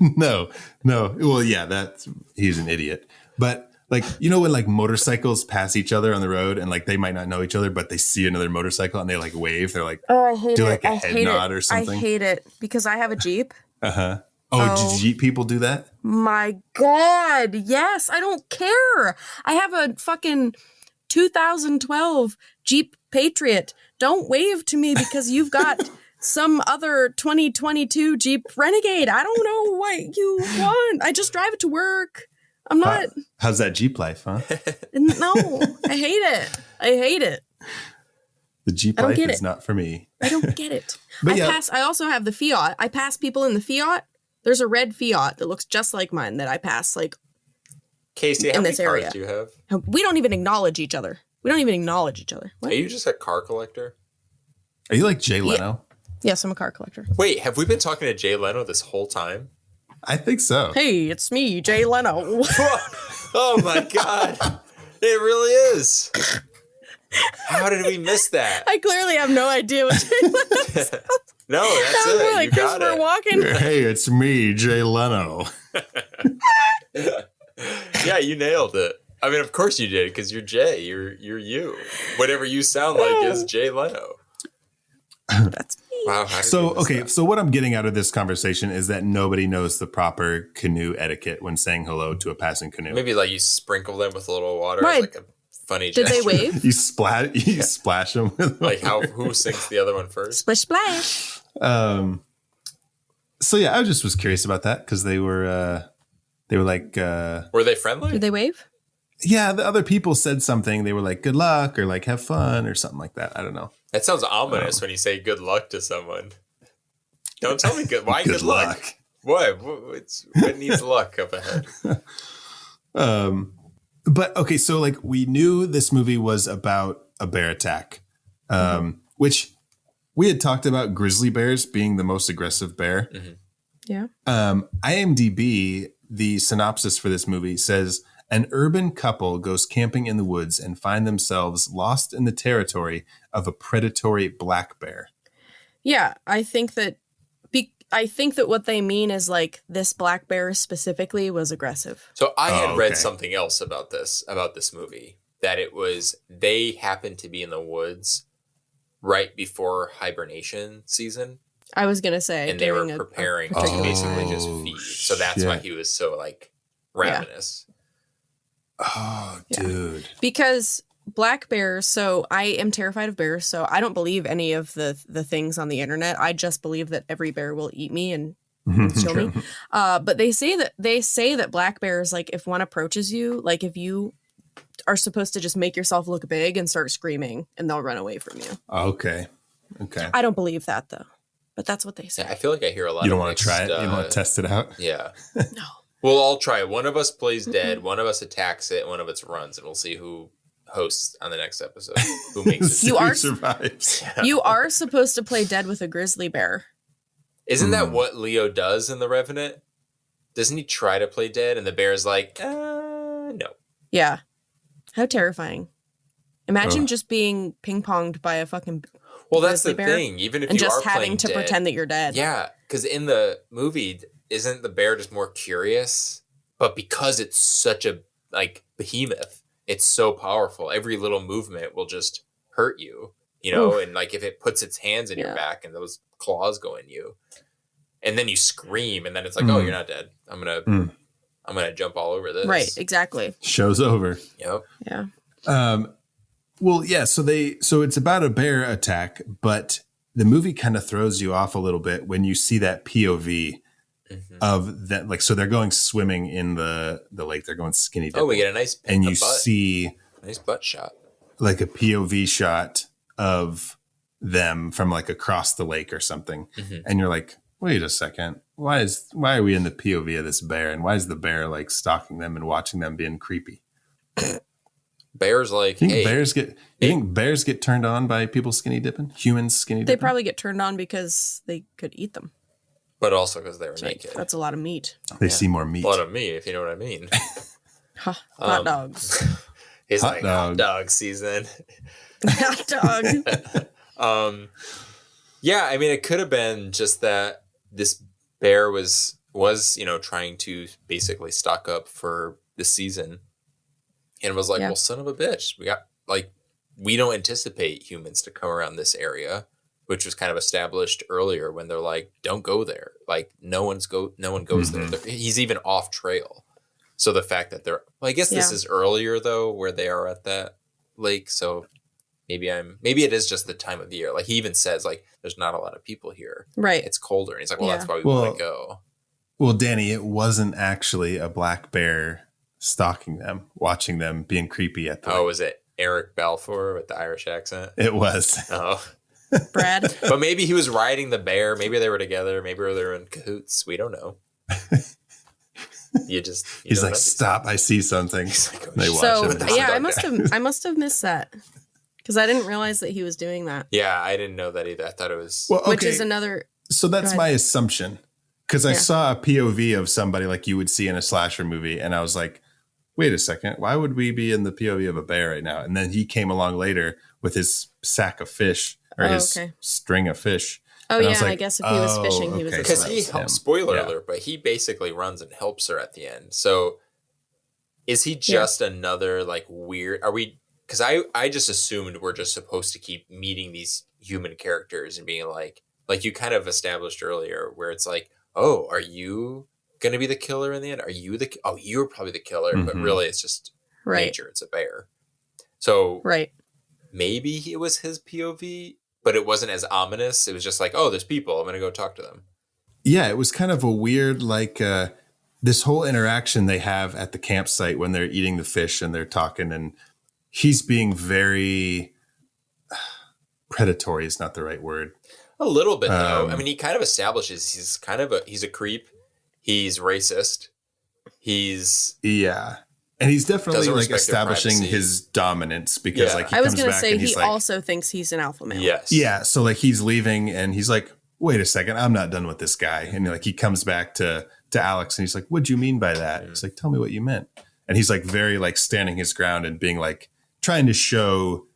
[SPEAKER 1] No. Well, yeah, he's an idiot. But like, you know, when like motorcycles pass each other on the road and like they might not know each other, but they see another motorcycle and they like wave. They're like,
[SPEAKER 3] Oh, I hate
[SPEAKER 1] do
[SPEAKER 3] it.
[SPEAKER 1] like a
[SPEAKER 3] I
[SPEAKER 1] head
[SPEAKER 3] hate
[SPEAKER 1] nod
[SPEAKER 3] it.
[SPEAKER 1] or something.
[SPEAKER 3] I hate it because I have a Jeep.
[SPEAKER 1] Uh-huh. Oh, did Jeep people do that?
[SPEAKER 3] My God. Yes. I don't care. I have a fucking 2012 Jeep Patriot. Don't wave to me because you've got some other 2022 Jeep Renegade. I don't know what you want. I just drive it to work. I'm not.
[SPEAKER 1] How's that Jeep life, huh?
[SPEAKER 3] No, I hate it. I hate it.
[SPEAKER 1] The Jeep
[SPEAKER 3] I don't
[SPEAKER 1] life
[SPEAKER 3] get
[SPEAKER 1] is
[SPEAKER 3] it.
[SPEAKER 1] not for me.
[SPEAKER 3] I don't get it.
[SPEAKER 1] But
[SPEAKER 3] I also have the Fiat. I pass people in the Fiat. There's a red Fiat that looks just like mine that I pass like
[SPEAKER 2] Casey, how
[SPEAKER 3] in
[SPEAKER 2] many
[SPEAKER 3] this
[SPEAKER 2] cars
[SPEAKER 3] area.
[SPEAKER 2] do you have?
[SPEAKER 3] we don't even acknowledge each other. What?
[SPEAKER 2] Are you just a car collector?
[SPEAKER 1] Are you like Jay Leno?
[SPEAKER 3] Yes, I'm a car collector.
[SPEAKER 2] Wait, have we been talking to Jay Leno this whole time?
[SPEAKER 1] I think so.
[SPEAKER 3] Hey, it's me, Jay Leno.
[SPEAKER 2] Oh my God. It really is. How did we miss that?
[SPEAKER 3] I clearly have no idea what Jay Leno is.
[SPEAKER 2] No, that's
[SPEAKER 3] Sounds more
[SPEAKER 2] it.
[SPEAKER 3] like
[SPEAKER 2] You got
[SPEAKER 3] Christopher
[SPEAKER 2] it.
[SPEAKER 3] Walken.
[SPEAKER 1] Hey, it's me, Jay Leno.
[SPEAKER 2] Yeah, you nailed it. I mean, of course you did, because you're Jay. You're you. Whatever you sound like is Jay Leno.
[SPEAKER 3] That's me.
[SPEAKER 2] Wow. How did
[SPEAKER 1] So,
[SPEAKER 2] we miss
[SPEAKER 1] okay,
[SPEAKER 2] that?
[SPEAKER 1] so what I'm getting out of this conversation is that nobody knows the proper canoe etiquette when saying hello to a passing canoe.
[SPEAKER 2] Maybe like you sprinkle them with a little water,
[SPEAKER 3] Right.
[SPEAKER 2] like a funny
[SPEAKER 3] Did
[SPEAKER 2] gesture.
[SPEAKER 3] they wave?
[SPEAKER 1] You splash them with
[SPEAKER 2] Like who sings the other one first?
[SPEAKER 3] Splish splash.
[SPEAKER 1] So yeah, I just was curious about that because they were like
[SPEAKER 2] Were they friendly?
[SPEAKER 3] Did they wave?
[SPEAKER 1] yeah, the other people said something. They were like good luck or like have fun or something like that. I don't know.
[SPEAKER 2] That sounds ominous when you say good luck to someone. Don't tell me good. Why good luck? What? What needs luck up ahead?
[SPEAKER 1] But okay, so like we knew this movie was about a bear attack, which we had talked about grizzly bears being the most aggressive bear.
[SPEAKER 3] Yeah.
[SPEAKER 1] IMDb, the synopsis for this movie says an urban couple goes camping in the woods and find themselves lost in the territory of a predatory black bear.
[SPEAKER 3] Yeah, I think that what they mean is like this black bear specifically was aggressive.
[SPEAKER 2] So I had
[SPEAKER 1] Oh,
[SPEAKER 2] read
[SPEAKER 1] okay.
[SPEAKER 2] something else about this movie, that it was they happened to be in the woods right before hibernation season,
[SPEAKER 3] I was gonna say,
[SPEAKER 2] and they were
[SPEAKER 3] during a
[SPEAKER 2] preparing to
[SPEAKER 3] particular
[SPEAKER 2] basically
[SPEAKER 3] time.
[SPEAKER 2] just feed. So that's why he was so like ravenous.
[SPEAKER 1] Oh,
[SPEAKER 3] Yeah.
[SPEAKER 1] dude.
[SPEAKER 3] Because black bears. So I am terrified of bears. So I don't believe any of the things on the internet. I just believe that every bear will eat me and kill me. But they say that black bears, like if one approaches you, like if you are supposed to just make yourself look big and start screaming, and they'll run away from you.
[SPEAKER 1] Okay.
[SPEAKER 3] I don't believe that though, but that's what they say.
[SPEAKER 2] Yeah, I feel like I hear a lot.
[SPEAKER 1] You don't
[SPEAKER 2] of
[SPEAKER 1] want to try it? You don't want to test it out?
[SPEAKER 2] Yeah.
[SPEAKER 3] No.
[SPEAKER 2] We'll all try. One of us plays dead, one of us attacks it, one of us runs, and we'll see who hosts on the next episode. Who makes it?
[SPEAKER 3] Who
[SPEAKER 1] survives.
[SPEAKER 3] You are supposed to play dead with a grizzly bear.
[SPEAKER 2] Isn't that what Leo does in The Revenant? Doesn't he try to play dead, and the bear's like, no.
[SPEAKER 3] Yeah. How terrifying. Imagine just being ping-ponged by a fucking
[SPEAKER 2] Well, that's the
[SPEAKER 3] grizzly bear
[SPEAKER 2] thing. Even if
[SPEAKER 3] and
[SPEAKER 2] you
[SPEAKER 3] just
[SPEAKER 2] are
[SPEAKER 3] having
[SPEAKER 2] playing
[SPEAKER 3] to
[SPEAKER 2] dead,
[SPEAKER 3] pretend that you're dead.
[SPEAKER 2] Yeah, because in the movie, isn't the bear just more curious? But because it's such a behemoth, it's so powerful. Every little movement will just hurt you,
[SPEAKER 3] Oof.
[SPEAKER 2] And like if it puts its hands in your back and those claws go in you, and then you scream, and then it's like, oh, you're not dead. I'm gonna jump all over this.
[SPEAKER 3] Right, exactly.
[SPEAKER 1] Show's over.
[SPEAKER 2] Yep.
[SPEAKER 3] Yeah.
[SPEAKER 1] Well, yeah, so it's about a bear attack, but the movie kind of throws you off a little bit when you see that POV of that, like, so they're going swimming in the lake, they're going skinny dipping.
[SPEAKER 2] Oh, we get a nice
[SPEAKER 1] and you
[SPEAKER 2] butt.
[SPEAKER 1] see
[SPEAKER 2] Nice butt shot.
[SPEAKER 1] like a POV shot of them from like across the lake or something. And you're like, wait a second, why are we in the POV of this bear, and why is the bear like stalking them and watching them being creepy?
[SPEAKER 2] Bears like,
[SPEAKER 1] You think
[SPEAKER 2] hey,
[SPEAKER 1] bears get turned on by people skinny dipping? Humans skinny dipping?
[SPEAKER 3] They probably get turned on because they could eat them.
[SPEAKER 2] but also because they were
[SPEAKER 3] Like,
[SPEAKER 2] naked.
[SPEAKER 3] that's a lot of meat.
[SPEAKER 1] They see more meat.
[SPEAKER 2] A lot of meat, if you know what I mean.
[SPEAKER 3] Hot dogs.
[SPEAKER 2] It's
[SPEAKER 1] Hot
[SPEAKER 2] like
[SPEAKER 1] dog.
[SPEAKER 2] hot dog season.
[SPEAKER 3] Hot dog.
[SPEAKER 2] Yeah, I mean, it could have been just that this bear was trying to basically stock up for the season, and was like, well, son of a bitch, we don't anticipate humans to come around this area, which was kind of established earlier when they're like, don't go there. Like no one goes there. He's even off trail. So the fact that I guess this is earlier though, where they are at that lake. So maybe it is just the time of the year. Like he even says like, there's not a lot of people here.
[SPEAKER 3] Right.
[SPEAKER 2] It's colder. And he's like, well, that's why we want to go.
[SPEAKER 1] Well, Danny, it wasn't actually a black bear stalking them, watching them being creepy at the lake.
[SPEAKER 2] Was it Eric Balfour with the Irish accent?
[SPEAKER 1] It was.
[SPEAKER 2] Oh,
[SPEAKER 3] Brad.
[SPEAKER 2] but maybe he was riding the bear. Maybe they were together. Maybe they were in cahoots. We don't know.
[SPEAKER 1] He's like, stop! I see something.
[SPEAKER 2] Like,
[SPEAKER 1] They watch
[SPEAKER 3] So
[SPEAKER 1] him.
[SPEAKER 3] yeah, I must have missed that because I didn't realize that he was doing that.
[SPEAKER 2] Yeah, I didn't know that either. I thought it was.
[SPEAKER 1] Well, okay.
[SPEAKER 3] Which is another.
[SPEAKER 1] So that's
[SPEAKER 3] Go
[SPEAKER 1] my
[SPEAKER 3] ahead.
[SPEAKER 1] assumption, because I saw a POV of somebody like you would see in a slasher movie, and I was like, wait a second, why would we be in the POV of a bear right now? And then he came along later with his sack of fish or his string of fish.
[SPEAKER 3] Oh,
[SPEAKER 1] And
[SPEAKER 3] yeah.
[SPEAKER 1] was like,
[SPEAKER 3] I guess if he was fishing, he was
[SPEAKER 1] okay,
[SPEAKER 2] because
[SPEAKER 1] so
[SPEAKER 2] he
[SPEAKER 1] that's him.
[SPEAKER 2] helps. Spoiler
[SPEAKER 1] Yeah.
[SPEAKER 2] alert, but he basically runs and helps her at the end. So is he just another like weird? Are we? Because I just assumed we're just supposed to keep meeting these human characters and being like you kind of established earlier, where it's like, oh, are you going to be the killer in the end? Are you you're probably the killer, but really it's just nature. It's a bear. So maybe it was his POV, but it wasn't as ominous. It was just like, oh, there's people. I'm going to go talk to them.
[SPEAKER 1] Yeah, it was kind of a weird, like, this whole interaction they have at the campsite when they're eating the fish and they're talking, and he's being very predatory is not the right word.
[SPEAKER 2] A little bit, though. I mean, he kind of establishes he's a creep. He's racist.
[SPEAKER 1] And he's definitely
[SPEAKER 2] Doesn't
[SPEAKER 1] like
[SPEAKER 2] respect their
[SPEAKER 1] establishing
[SPEAKER 2] privacy.
[SPEAKER 1] his dominance because like he
[SPEAKER 3] I was
[SPEAKER 1] comes
[SPEAKER 3] going to
[SPEAKER 1] back
[SPEAKER 3] say
[SPEAKER 1] and he's
[SPEAKER 3] he
[SPEAKER 1] like,
[SPEAKER 3] also thinks he's an alpha male.
[SPEAKER 2] Yes.
[SPEAKER 1] yeah. So like he's leaving and he's like, wait a second, I'm not done with this guy. And like he comes back to Alex and he's like, what'd you mean by that? He's like, tell me what you meant. And he's like very like standing his ground and being like trying to show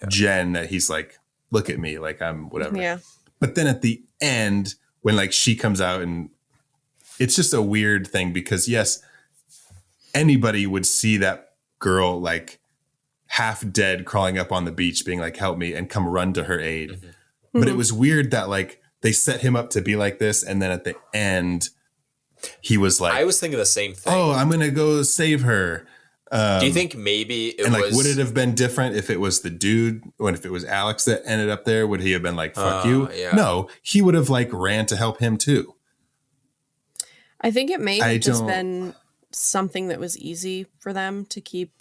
[SPEAKER 1] Jen that he's like, look at me, like I'm whatever.
[SPEAKER 3] Yeah.
[SPEAKER 1] But then at the end, when like she comes out, and it's just a weird thing because yes, anybody would see that girl like half dead crawling up on the beach being like, help me, and come run to her aid. But it was weird that like they set him up to be like this. And then at the end, he was like,
[SPEAKER 2] I was thinking the same thing.
[SPEAKER 1] oh, I'm going to go save her.
[SPEAKER 2] Do you think maybe it
[SPEAKER 1] And
[SPEAKER 2] was...
[SPEAKER 1] like, would it have been different if it was the dude, or if it was Alex that ended up there? Would he have been like, fuck you?
[SPEAKER 2] Yeah.
[SPEAKER 1] No, he would have like ran to help him too.
[SPEAKER 3] I think it may have just been something that was easy for them to keep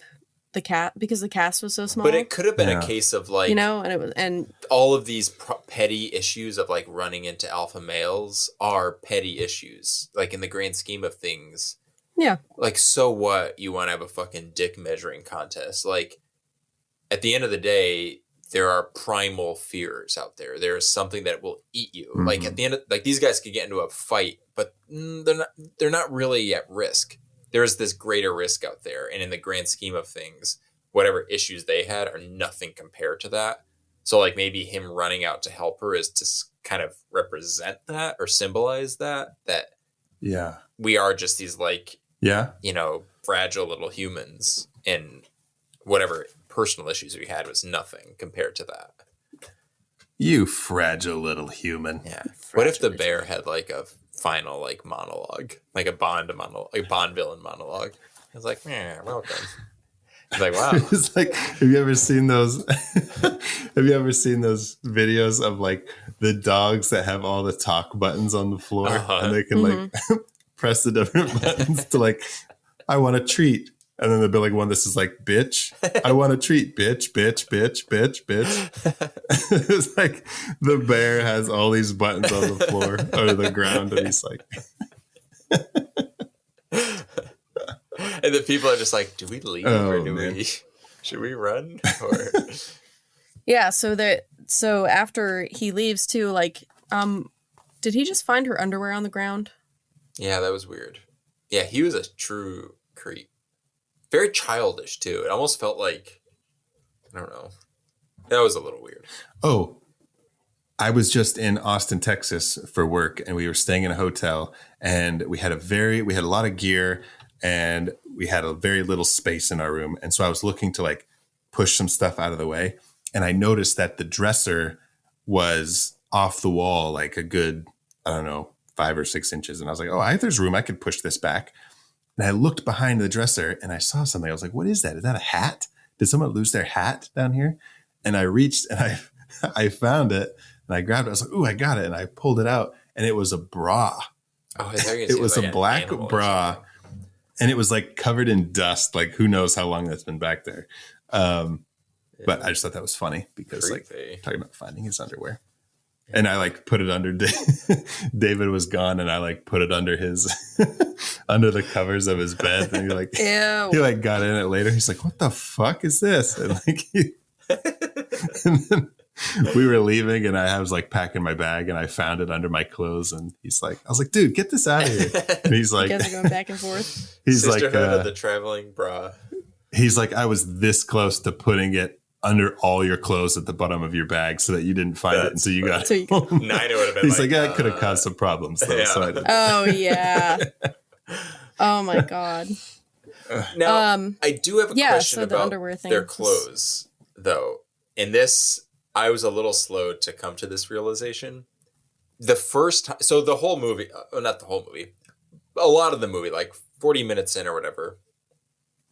[SPEAKER 3] the cat because the cast was so small.
[SPEAKER 2] But it could have been a case of like,
[SPEAKER 3] and
[SPEAKER 2] all of these petty issues of like running into alpha males are petty issues. Like in the grand scheme of things,
[SPEAKER 3] Yeah.
[SPEAKER 2] Like, so what? You want to have a fucking dick measuring contest? Like, at the end of the day, there are primal fears out there. There is something that will eat you.
[SPEAKER 1] Mm-hmm.
[SPEAKER 2] Like, at the end of, like, these guys could get into a fight, but they're not really at risk. There's this greater risk out there, and in the grand scheme of things, whatever issues they had are nothing compared to that. So, like, maybe him running out to help her is to kind of represent that or symbolize that
[SPEAKER 1] Yeah.
[SPEAKER 2] we are just these, like,
[SPEAKER 1] Yeah.
[SPEAKER 2] you know, fragile little humans, and whatever personal issues we had was nothing compared to that.
[SPEAKER 1] You fragile little human.
[SPEAKER 2] Yeah. What if the bear had like a final like monologue, like a Bond villain monologue? I was like, yeah, welcome. It's like, wow.
[SPEAKER 1] It's like, have you ever seen those? Have you ever seen those videos of like the dogs that have all the talk buttons on the floor, and they can like press the different buttons to like, I want a treat, and then there'll be like one that's just like, bitch, I want a treat, bitch, bitch, bitch, bitch, bitch. It's like the bear has all these buttons on the floor or the ground, and he's like.
[SPEAKER 2] And the people are just like, do we leave or should we run? Or
[SPEAKER 3] Yeah, so after he leaves too, like, did he just find her underwear on the ground?
[SPEAKER 2] yeah, that was weird. Yeah, he was a true creep. Very childish too. It almost felt like, I don't know. That was a little weird.
[SPEAKER 1] Oh, I was just in Austin, Texas for work, and we were staying in a hotel, and we had a lot of gear, and we had a very little space in our room. And so I was looking to like push some stuff out of the way. And I noticed that the dresser was off the wall, like a good, I don't know, 5 or 6 inches. And I was like, oh, there's room. I could push this back. And I looked behind the dresser and I saw something. I was like, what is that? Is that a hat? Did someone lose their hat down here? And I reached and I found it and I grabbed it. I was like, ooh, I got it. And I pulled it out and it was a bra.
[SPEAKER 2] Oh, I thought you were gonna
[SPEAKER 1] It
[SPEAKER 2] say
[SPEAKER 1] was
[SPEAKER 2] like
[SPEAKER 1] a
[SPEAKER 2] an
[SPEAKER 1] black
[SPEAKER 2] animal or
[SPEAKER 1] bra.
[SPEAKER 2] something.
[SPEAKER 1] And it was like covered in dust. Like who knows how long that's been back there. But I just thought that was funny because
[SPEAKER 2] Creepy.
[SPEAKER 1] like talking about finding his underwear. And I like put it under David was gone and I like put it under his under the covers of his bed. And he like
[SPEAKER 3] Ew.
[SPEAKER 1] he like got in it later. He's like, what the fuck is this? And like and then we were leaving and I was like packing my bag and I found it under my clothes and he's like, I was like, dude, get this out of here. And he's like,
[SPEAKER 3] You guys are going back and forth.
[SPEAKER 1] he's like
[SPEAKER 2] Sisterhood of the traveling bra.
[SPEAKER 1] he's like, I was this close to putting it under all your clothes at the bottom of your bag so that you didn't find it until you got home.
[SPEAKER 2] Nina would have been
[SPEAKER 1] He's like,
[SPEAKER 2] like,
[SPEAKER 1] yeah, it could have caused some problems though.
[SPEAKER 2] yeah.
[SPEAKER 1] So I didn't.
[SPEAKER 3] Oh yeah. Oh my god.
[SPEAKER 2] Now, I do have a question
[SPEAKER 3] so the
[SPEAKER 2] about
[SPEAKER 3] underwear thing
[SPEAKER 2] their
[SPEAKER 3] was-
[SPEAKER 2] clothes, though. In this, I was a little slow to come to this realization. The first time, so the whole movie, not the whole movie, a lot of the movie, like 40 minutes in or whatever,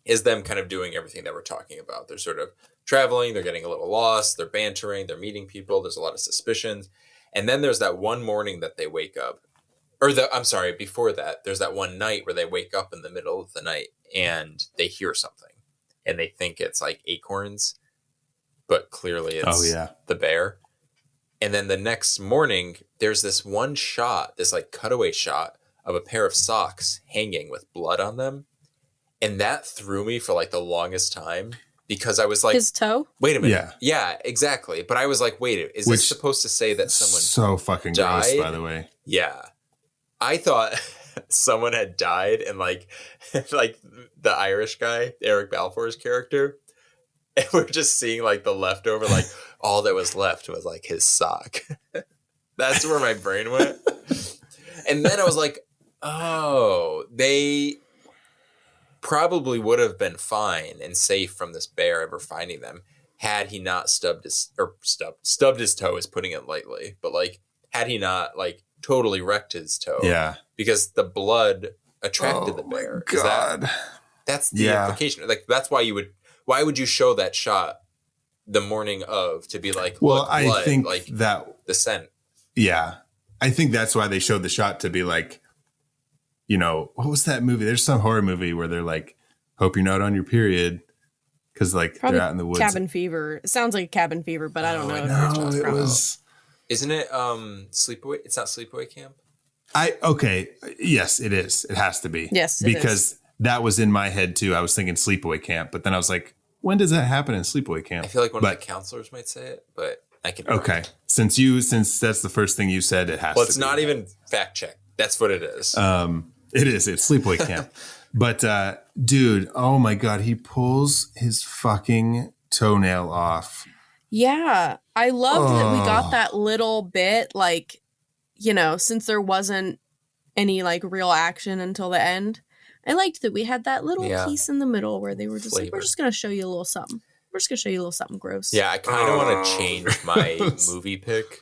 [SPEAKER 2] is them kind of doing everything that we're talking about. They're sort of traveling, they're getting a little lost, they're bantering, they're meeting people, there's a lot of suspicions. And then there's that one morning that they wake up. Before that, there's that one night where they wake up in the middle of the night and they hear something. And they think it's like acorns, but clearly it's the bear. And then the next morning, there's this one shot, this like cutaway shot of a pair of socks hanging with blood on them. And that threw me for like the longest time because I was like,
[SPEAKER 3] His toe?
[SPEAKER 2] wait a minute. Yeah, exactly. But I was like, wait, is this supposed to say that someone
[SPEAKER 1] so fucking
[SPEAKER 2] died?
[SPEAKER 1] gross, by the way.
[SPEAKER 2] Yeah. I thought someone had died and like the Irish guy, Eric Balfour's character. And we're just seeing like the leftover, like all that was left was like his sock. That's where my brain went. And then I was like, oh, they probably would have been fine and safe from this bear ever finding them had he not stubbed his toe is putting it lightly, but like had he not like totally wrecked his toe.
[SPEAKER 1] Yeah.
[SPEAKER 2] Because the blood attracted the bear.
[SPEAKER 1] My God.
[SPEAKER 2] That's the implication. Like that's why why would you show that shot the morning of to be like,
[SPEAKER 1] well,
[SPEAKER 2] look, blood,
[SPEAKER 1] I think
[SPEAKER 2] like
[SPEAKER 1] that
[SPEAKER 2] the scent.
[SPEAKER 1] Yeah. I think that's why they showed the shot to be like, you know, what was that movie? There's some horror movie where they're like, hope you're not on your period. Cause like
[SPEAKER 3] Probably
[SPEAKER 1] they're out in the woods.
[SPEAKER 3] Cabin Fever. It sounds like Cabin Fever, but I don't know.
[SPEAKER 1] No, it was.
[SPEAKER 2] Isn't it sleepaway? It's not sleepaway camp.
[SPEAKER 1] Okay. Yes, it is. It has to be.
[SPEAKER 3] Yes, it
[SPEAKER 1] because that was in my head too. I was thinking sleepaway camp, but then I was like, when does that happen in sleepaway camp?
[SPEAKER 2] I feel like one of the counselors might say it, but I can.
[SPEAKER 1] Okay. Since that's the first thing you said, it has to be.
[SPEAKER 2] Well, it's not even fact check. That's what it is.
[SPEAKER 1] It is. It's sleepaway camp. But dude, oh my God, he pulls his fucking toenail off.
[SPEAKER 3] Yeah. I loved that we got that little bit, like, you know, since there wasn't any like real action until the end. I liked that we had that little piece in the middle where they were just like, we're just going to show you a little something. We're just going to show you a little something gross.
[SPEAKER 2] Yeah, I kind of want to change my movie pick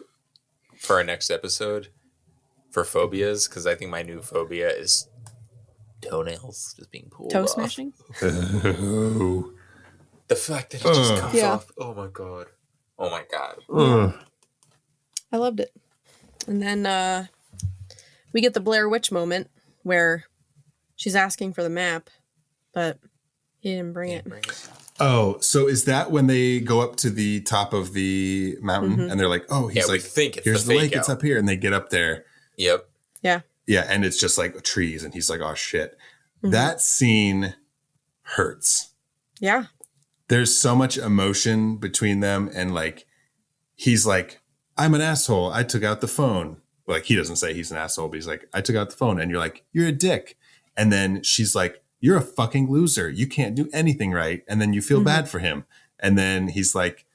[SPEAKER 2] for our next episode for phobias, because I think my new phobia is toenails just being pulled
[SPEAKER 3] Toe
[SPEAKER 2] off.
[SPEAKER 3] smashing?
[SPEAKER 1] Oh.
[SPEAKER 2] The fact that it just comes off. Oh my God. Oh my God.
[SPEAKER 3] I loved it. And then we get the Blair Witch moment where she's asking for the map, but he didn't bring it.
[SPEAKER 1] Oh, so is that when they go up to the top of the mountain and they're like, oh, he's like,
[SPEAKER 2] think it's
[SPEAKER 1] here's the lake, it's up here. And they get up there.
[SPEAKER 2] Yep.
[SPEAKER 3] Yeah.
[SPEAKER 1] Yeah. And it's just like trees. And he's like, oh, shit. That scene hurts.
[SPEAKER 3] Yeah.
[SPEAKER 1] There's so much emotion between them. And like, he's like, I'm an asshole. I took out the phone. Like, he doesn't say he's an asshole, but he's like, I took out the phone. And you're like, you're a dick. And then she's like, you're a fucking loser. You can't do anything right. And then you feel bad for him. And then he's like,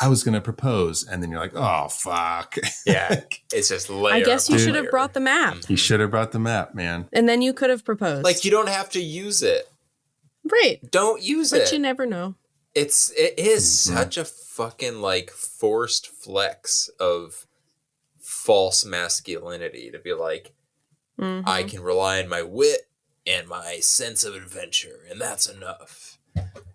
[SPEAKER 1] I was going to propose. And then you're like, oh, fuck.
[SPEAKER 2] Yeah. It's just layer.
[SPEAKER 3] I guess you
[SPEAKER 2] upon
[SPEAKER 3] should have
[SPEAKER 2] layer.
[SPEAKER 3] brought the map.
[SPEAKER 1] He should have brought the map, man.
[SPEAKER 3] And then you could have proposed.
[SPEAKER 2] Like, you don't have to use it.
[SPEAKER 3] right.
[SPEAKER 2] Don't use
[SPEAKER 3] But
[SPEAKER 2] it.
[SPEAKER 3] you never know.
[SPEAKER 2] It is such a fucking like forced flex of false masculinity to be like, I can rely on my wit and my sense of adventure, and that's enough.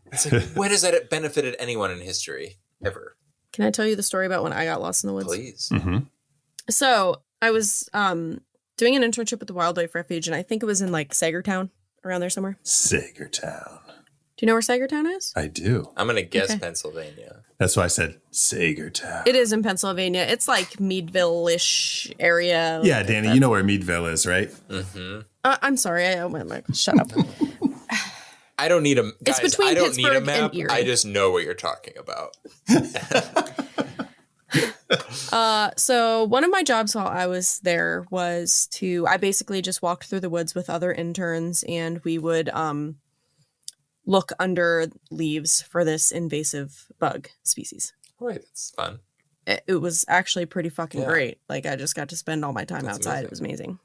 [SPEAKER 2] It's like, when has that benefited anyone in history ever?
[SPEAKER 3] Can I tell you the story about when I got lost in the woods?
[SPEAKER 2] Please.
[SPEAKER 3] So I was doing an internship at the Wildlife Refuge, and I think it was in like Sagertown, around there somewhere.
[SPEAKER 1] Sagertown.
[SPEAKER 3] Do you know where Sagertown is?
[SPEAKER 1] I do.
[SPEAKER 2] I'm gonna guess
[SPEAKER 3] Okay.
[SPEAKER 2] Pennsylvania.
[SPEAKER 1] That's why I said Sagertown.
[SPEAKER 3] It is in Pennsylvania. It's like Meadville-ish area.
[SPEAKER 1] Yeah, Danny, you know where Meadville is, right?
[SPEAKER 2] Mm-hmm.
[SPEAKER 3] I'm sorry. I went like, shut up.
[SPEAKER 2] I don't need a guys.
[SPEAKER 3] between
[SPEAKER 2] I don't need a
[SPEAKER 3] Pittsburgh and
[SPEAKER 2] map.
[SPEAKER 3] Erie.
[SPEAKER 2] I just know what you're talking about.
[SPEAKER 3] So one of my jobs while I was there was I basically just walked through the woods with other interns, and we would look under leaves for this invasive bug species.
[SPEAKER 2] Right, that's fun.
[SPEAKER 3] It was actually pretty fucking
[SPEAKER 2] Yeah.
[SPEAKER 3] great. Like, I just got to spend all my time
[SPEAKER 2] That's
[SPEAKER 3] outside.
[SPEAKER 2] amazing.
[SPEAKER 3] It was amazing.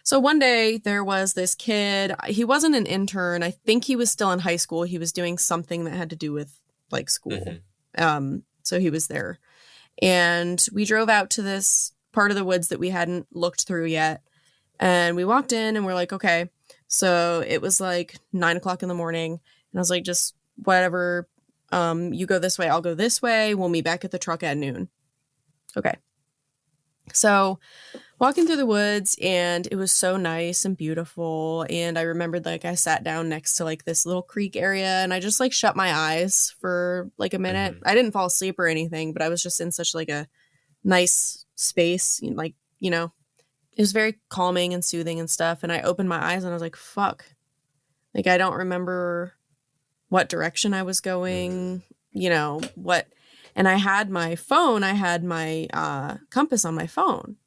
[SPEAKER 3] So one day there was this kid. He wasn't an intern. I think he was still in high school. He was doing something that had to do with like school. So he was there. And we drove out to this part of the woods that we hadn't looked through yet. And we walked in and we're like, okay. So it was like 9:00 in the morning. And I was like, just whatever. You go this way, I'll go this way. We'll meet back at the truck at noon. Okay. So walking through the woods, and it was so nice and beautiful. And I remembered like I sat down next to like this little creek area, and I just like shut my eyes for like a minute. I didn't fall asleep or anything, but I was just in such like a nice space, like, you know, it was very calming and soothing and stuff. And I opened my eyes and I was like, fuck, like, I don't remember what direction I was going, you know, what. And I had my phone, I had my compass on my phone,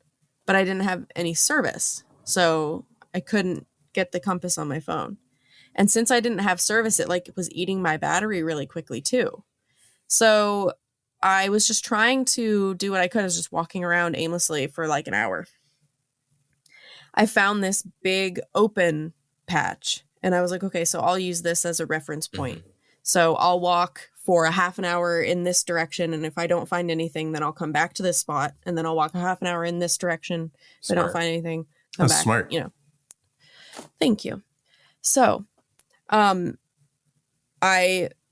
[SPEAKER 3] but I didn't have any service. So I couldn't get the compass on my phone. And since I didn't have service, it like was eating my battery really quickly too. So I was just trying to do what I could. I was just walking around aimlessly for like an hour. I found this big open patch, and I was like, okay, so I'll use this as a reference point. So I'll walk for a half an hour in this direction, and if I don't find anything, then I'll come back to this spot, and then I'll walk a half an hour in this direction. If I don't find anything, come
[SPEAKER 1] That's
[SPEAKER 3] back.
[SPEAKER 1] smart.
[SPEAKER 3] You know. Thank you. So, I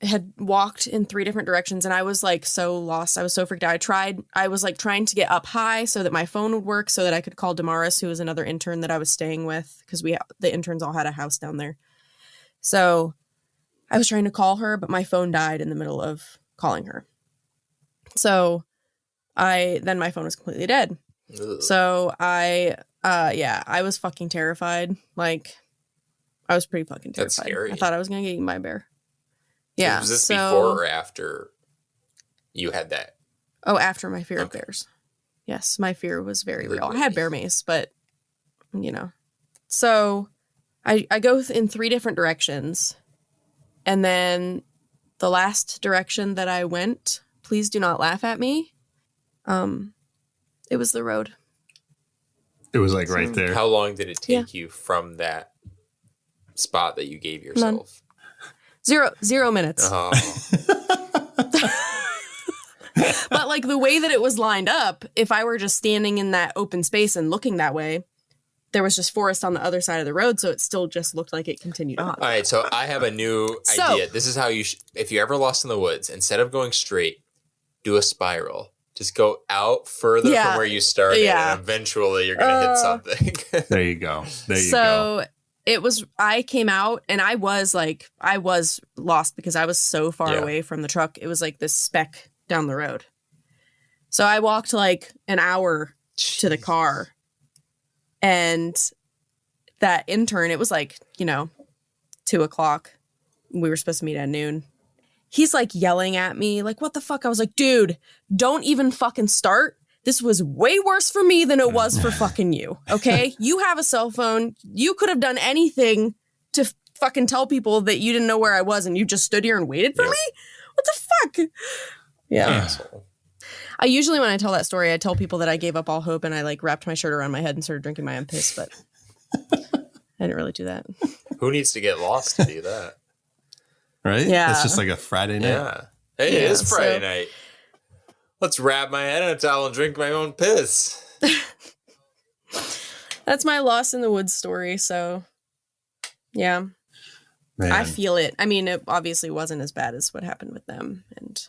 [SPEAKER 3] had walked in 3 different directions, and I was like so lost. I was so freaked out. I was like trying to get up high so that my phone would work, so that I could call Damaris, who was another intern that I was staying with, because the interns all had a house down there. So I was trying to call her, but my phone died in the middle of calling her. So then my phone was completely dead.
[SPEAKER 2] Ugh.
[SPEAKER 3] So I Yeah, I was fucking terrified. Like, I was pretty fucking terrified.
[SPEAKER 2] That's scary.
[SPEAKER 3] I thought I was gonna get eaten by a bear. Yeah.
[SPEAKER 2] Was this before or after you had that?
[SPEAKER 3] Oh, after my fear of bears. Yes, my fear was very real. I had bear mace, but you know. So I go in 3 different directions. And then the last direction that I went, please do not laugh at me. It was the road.
[SPEAKER 1] It was like right there.
[SPEAKER 2] How long did it take you from that spot that you gave yourself?
[SPEAKER 3] None. 0 minutes.
[SPEAKER 2] Oh.
[SPEAKER 3] But like the way that it was lined up, if I were just standing in that open space and looking that way, there was just forest on the other side of the road, so it still just looked like it continued on.
[SPEAKER 2] All right, so I have a new idea. This is how you, if you're ever lost in the woods, instead of going straight, do a spiral. Just go out further from where you started, and eventually you're going to hit something.
[SPEAKER 1] There you go. There you go.
[SPEAKER 3] So it was, I came out and I was lost because I was so far away from the truck. It was like this speck down the road. So I walked like an hour to the car. And that intern, it was like, 2:00. We were supposed to meet at noon. He's like yelling at me, like, what the fuck? I was like, dude, don't even fucking start. This was way worse for me than it was for fucking you. Okay? You have a cell phone. You could have done anything to fucking tell people that you didn't know where I was and you just stood here and waited for me? What the fuck? Yeah.
[SPEAKER 2] Asshole.
[SPEAKER 3] I usually, when I tell that story, I tell people that I gave up all hope and I like wrapped my shirt around my head and started drinking my own piss, but I didn't really do that.
[SPEAKER 2] Who needs to get lost to do that?
[SPEAKER 1] Right?
[SPEAKER 3] Yeah.
[SPEAKER 1] It's just like a Friday night.
[SPEAKER 2] Yeah. Hey, it is Friday night. Let's wrap my head in a towel and drink my own piss.
[SPEAKER 3] That's my Lost in the Woods story, so yeah.
[SPEAKER 1] Man.
[SPEAKER 3] I feel it. I mean, it obviously wasn't as bad as what happened with them, and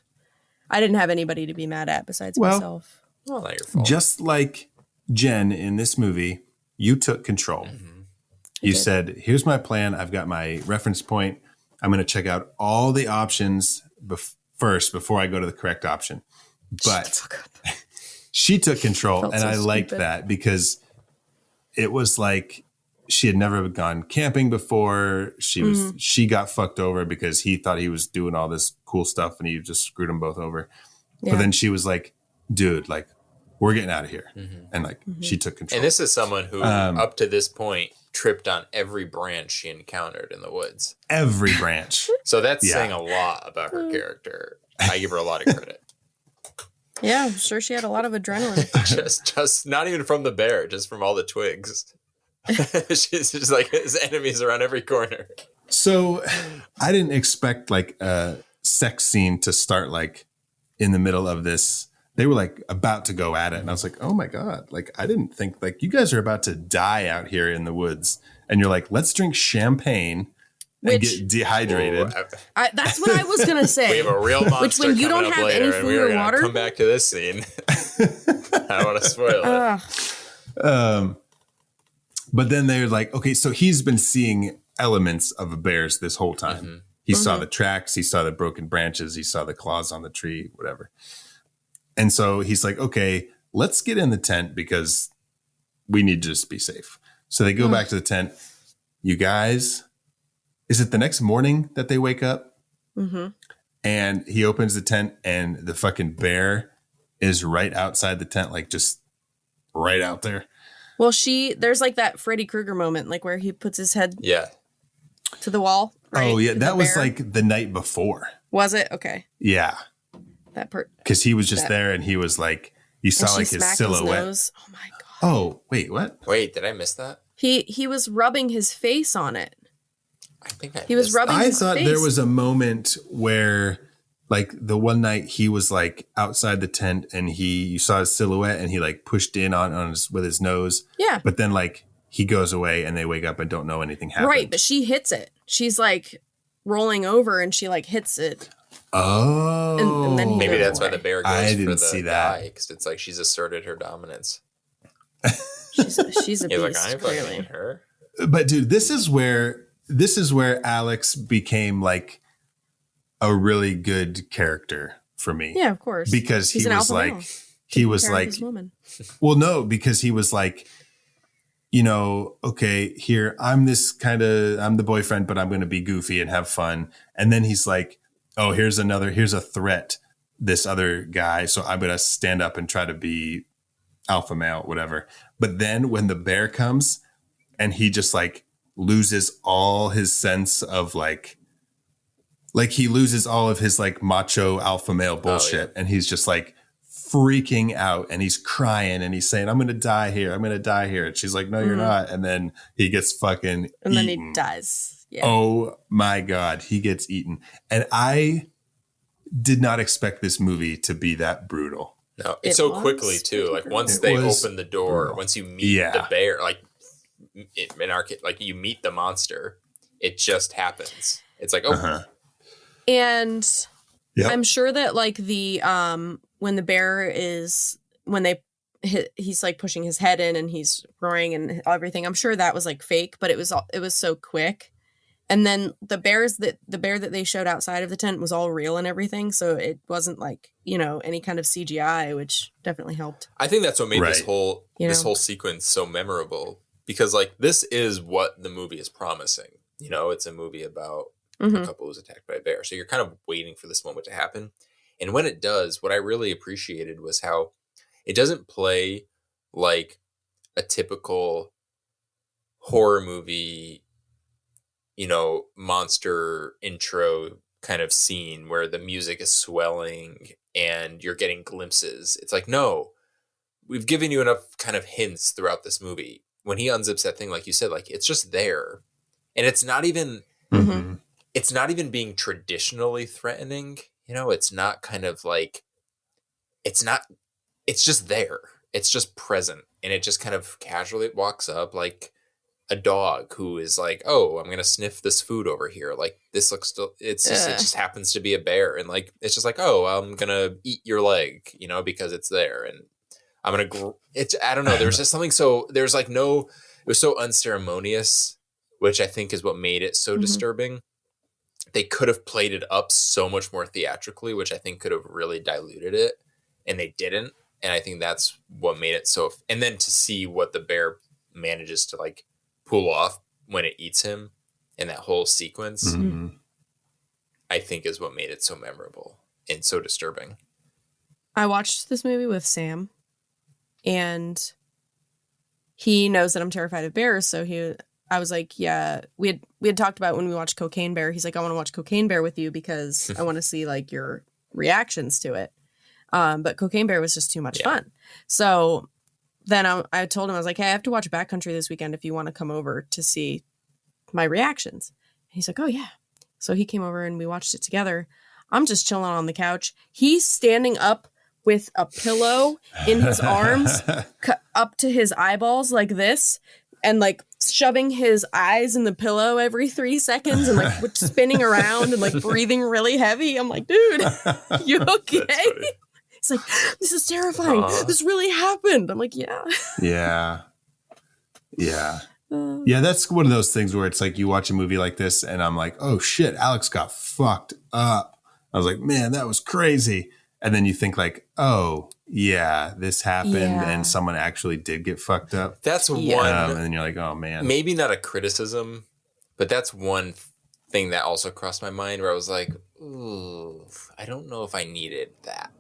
[SPEAKER 3] I didn't have anybody to be mad at besides myself.
[SPEAKER 2] Well, not your fault.
[SPEAKER 1] Just like Jen in this movie, you took control.
[SPEAKER 2] Mm-hmm.
[SPEAKER 1] You said, here's my plan. I've got my reference point. I'm going to check out all the options first before I go to the correct option. But she took control, and I liked that because it was like she had never gone camping before. She got fucked over because he thought he was doing all this cool stuff and he just screwed them both over. Yeah. But then she was like, dude, like, we're getting out of here. Mm-hmm. And like, she took control.
[SPEAKER 2] And this is someone who up to this point tripped on every branch she encountered in the woods.
[SPEAKER 1] Every branch.
[SPEAKER 2] So that's saying a lot about her character. I give her a lot of credit.
[SPEAKER 3] Yeah, I'm sure she had a lot of adrenaline.
[SPEAKER 2] just not even from the bear, just from all the twigs. She's just like, his enemies around every corner.
[SPEAKER 1] So I didn't expect like a sex scene to start like in the middle of this. They were like about to go at it. And I was like, oh my God. Like, I didn't think like you guys are about to die out here in the woods. And you're like, let's drink champagne and get dehydrated.
[SPEAKER 3] That's what I was going to say.
[SPEAKER 2] We have a real monster
[SPEAKER 3] which when you don't have any food or water.
[SPEAKER 2] Come back to this scene. I don't want to spoil it.
[SPEAKER 1] But then they're like, okay, so he's been seeing elements of bears this whole time. Mm-hmm. He saw the tracks. He saw the broken branches. He saw the claws on the tree, whatever. And so he's like, okay, let's get in the tent because we need to just be safe. So they go back to the tent. You guys, is it the next morning that they wake up? Mm-hmm. And he opens the tent and the fucking bear is right outside the tent, like just right out there.
[SPEAKER 3] Well, there's like that Freddy Krueger moment, like where he puts his head to the wall. Right?
[SPEAKER 1] Oh, yeah. That was like the night before.
[SPEAKER 3] Was it? Okay.
[SPEAKER 1] Yeah. Because he was just there and he was like, you saw like his silhouette.
[SPEAKER 3] His oh my God.
[SPEAKER 1] Oh, wait, what?
[SPEAKER 2] Wait, did I miss that?
[SPEAKER 3] He was rubbing his face on it.
[SPEAKER 2] I think
[SPEAKER 3] he was rubbing his face.
[SPEAKER 1] I thought there was a moment where like the one night he was like outside the tent and you saw his silhouette and he like pushed in with his nose. Yeah. But then like he goes away and they wake up and don't know anything happened.
[SPEAKER 3] Right. But she hits it. She's like rolling over and she like hits it.
[SPEAKER 1] Oh.
[SPEAKER 3] And then
[SPEAKER 2] maybe that's why the bear goes
[SPEAKER 1] for the guy.
[SPEAKER 2] Because it's like she's asserted her dominance.
[SPEAKER 3] She's a beast,
[SPEAKER 2] like, I'm
[SPEAKER 3] clearly.
[SPEAKER 2] Her.
[SPEAKER 1] But dude, this is where Alex became like a really good character for me.
[SPEAKER 3] Yeah, of course.
[SPEAKER 1] Because he was like, well, no, because he was like, okay, here, I'm the boyfriend, but I'm going to be goofy and have fun. And then he's like, oh, here's a threat, this other guy. So I'm going to stand up and try to be alpha male, whatever. But then when the bear comes and he just like loses all his sense of like he loses all of his like macho alpha male bullshit. And he's just like freaking out and he's crying and he's saying, I'm going to die here. I'm going to die here. And she's like, no, you're not. And then he gets fucking
[SPEAKER 3] And
[SPEAKER 1] eaten.
[SPEAKER 3] then he dies. Yeah.
[SPEAKER 1] Oh my God. He gets eaten. And I did not expect this movie to be that brutal.
[SPEAKER 2] No, it's so quickly too. Like once they open the door,
[SPEAKER 1] brutal.
[SPEAKER 2] once you meet the bear, like in our case, like you meet the monster, it just happens. It's like,
[SPEAKER 3] And I'm sure that like the when the bear is he's like pushing his head in and he's roaring and everything, I'm sure that was like fake, but it was so quick. And then the bear that they showed outside of the tent was all real and everything, so it wasn't like any kind of CGI, which definitely helped.
[SPEAKER 2] I think that's what made this whole sequence so memorable, because like this is what the movie is promising. It's a movie about a couple who's attacked by a bear, so you're kind of waiting for this moment to happen. And when it does, what I really appreciated was how it doesn't play like a typical horror movie, monster intro kind of scene where the music is swelling and you're getting glimpses. It's like, no, we've given you enough kind of hints throughout this movie. When he unzips that thing, like you said, like it's just there. And it's not even, it's not even being traditionally threatening. It's not kind of like, it's just there. It's just present. And it just kind of casually walks up like a dog who is like, oh, I'm going to sniff this food over here. Like this looks still, it just happens to be a bear. And like, it's just like, oh, I'm going to eat your leg, because it's there. And I'm going to, I don't know. There's just something it was so unceremonious, which I think is what made it so disturbing. They could have played it up so much more theatrically, which I think could have really diluted it, and they didn't. And I think that's what made it so. And then to see what the bear manages to like pull off when it eats him, and that whole sequence, I think is what made it so memorable and so disturbing.
[SPEAKER 3] I watched this movie with Sam, and he knows that I'm terrified of bears, so I was like, yeah, we had talked about when we watched Cocaine Bear. He's like, I want to watch Cocaine Bear with you because I want to see like your reactions to it. But Cocaine Bear was just too much fun. So then I told him, I was like, hey, I have to watch Backcountry this weekend if you want to come over to see my reactions. And he's like, oh yeah. So he came over and we watched it together. I'm just chilling on the couch. He's standing up with a pillow in his arms up to his eyeballs like this, and like shoving his eyes in the pillow every 3 seconds and like spinning around and like breathing really heavy. I'm like, dude, you okay? It's like, this is terrifying. This really happened. I'm like, yeah.
[SPEAKER 1] Yeah. Yeah, that's one of those things where it's like you watch a movie like this and I'm like, oh shit, Alex got fucked up. I was like, man, that was crazy. And then you think like, oh, yeah, this happened and someone actually did get fucked up.
[SPEAKER 2] That's one.
[SPEAKER 1] And then you're like, oh, man.
[SPEAKER 2] Maybe not a criticism, but that's one thing that also crossed my mind where I was like, ooh, I don't know if I needed that.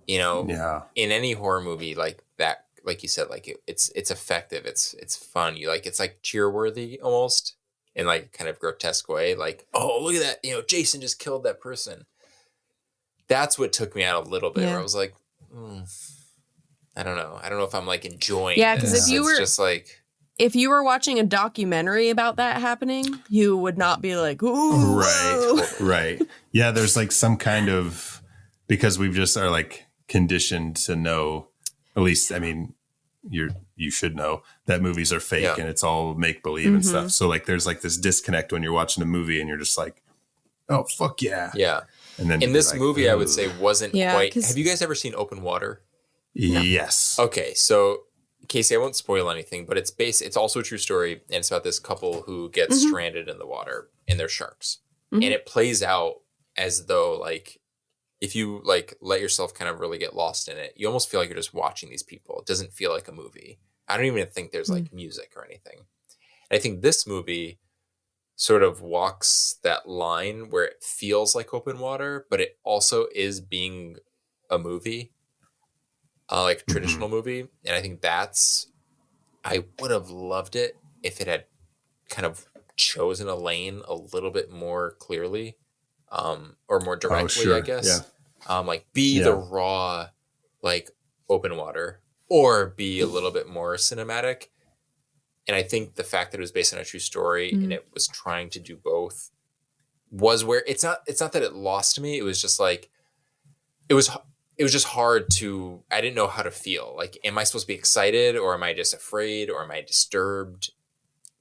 [SPEAKER 2] In any horror movie like that, like you said, like it's effective. It's fun. It's like cheer-worthy almost in like kind of grotesque way. Like, oh, look at that. Jason just killed that person. That's what took me out a little bit where I was like, I don't know. I don't know if I'm like enjoying this.
[SPEAKER 3] Because if you were watching a documentary about that happening, you would not be like, ooh.
[SPEAKER 1] Right. Yeah, there's like some kind of, because we've just are like conditioned to know, at least, I mean, you should know that movies are fake and it's all make believe and stuff. So like there's like this disconnect when you're watching a movie and you're just like, oh, fuck yeah.
[SPEAKER 2] Yeah.
[SPEAKER 1] And then
[SPEAKER 2] in this movie, I would say wasn't quite. Have you guys ever seen Open Water?
[SPEAKER 1] No. Yes.
[SPEAKER 2] Okay, so Casey, I won't spoil anything, but it's also a true story, and it's about this couple who gets stranded in the water and they're sharks, and it plays out as though like if you like let yourself kind of really get lost in it, you almost feel like you're just watching these people. It doesn't feel like a movie. I don't even think there's like music or anything. And I think this movie sort of walks that line where it feels like open water, but it also is being a movie, like a traditional movie. And I think I would have loved it if it had kind of chosen a lane a little bit more clearly, or more directly, I guess. Yeah. Like be the raw, like open water, or be a little bit more cinematic. And I think the fact that it was based on a true story and it was trying to do both was where it's not that it lost me. It was just like, it was just hard I didn't know how to feel. Like, am I supposed to be excited, or am I just afraid, or am I disturbed?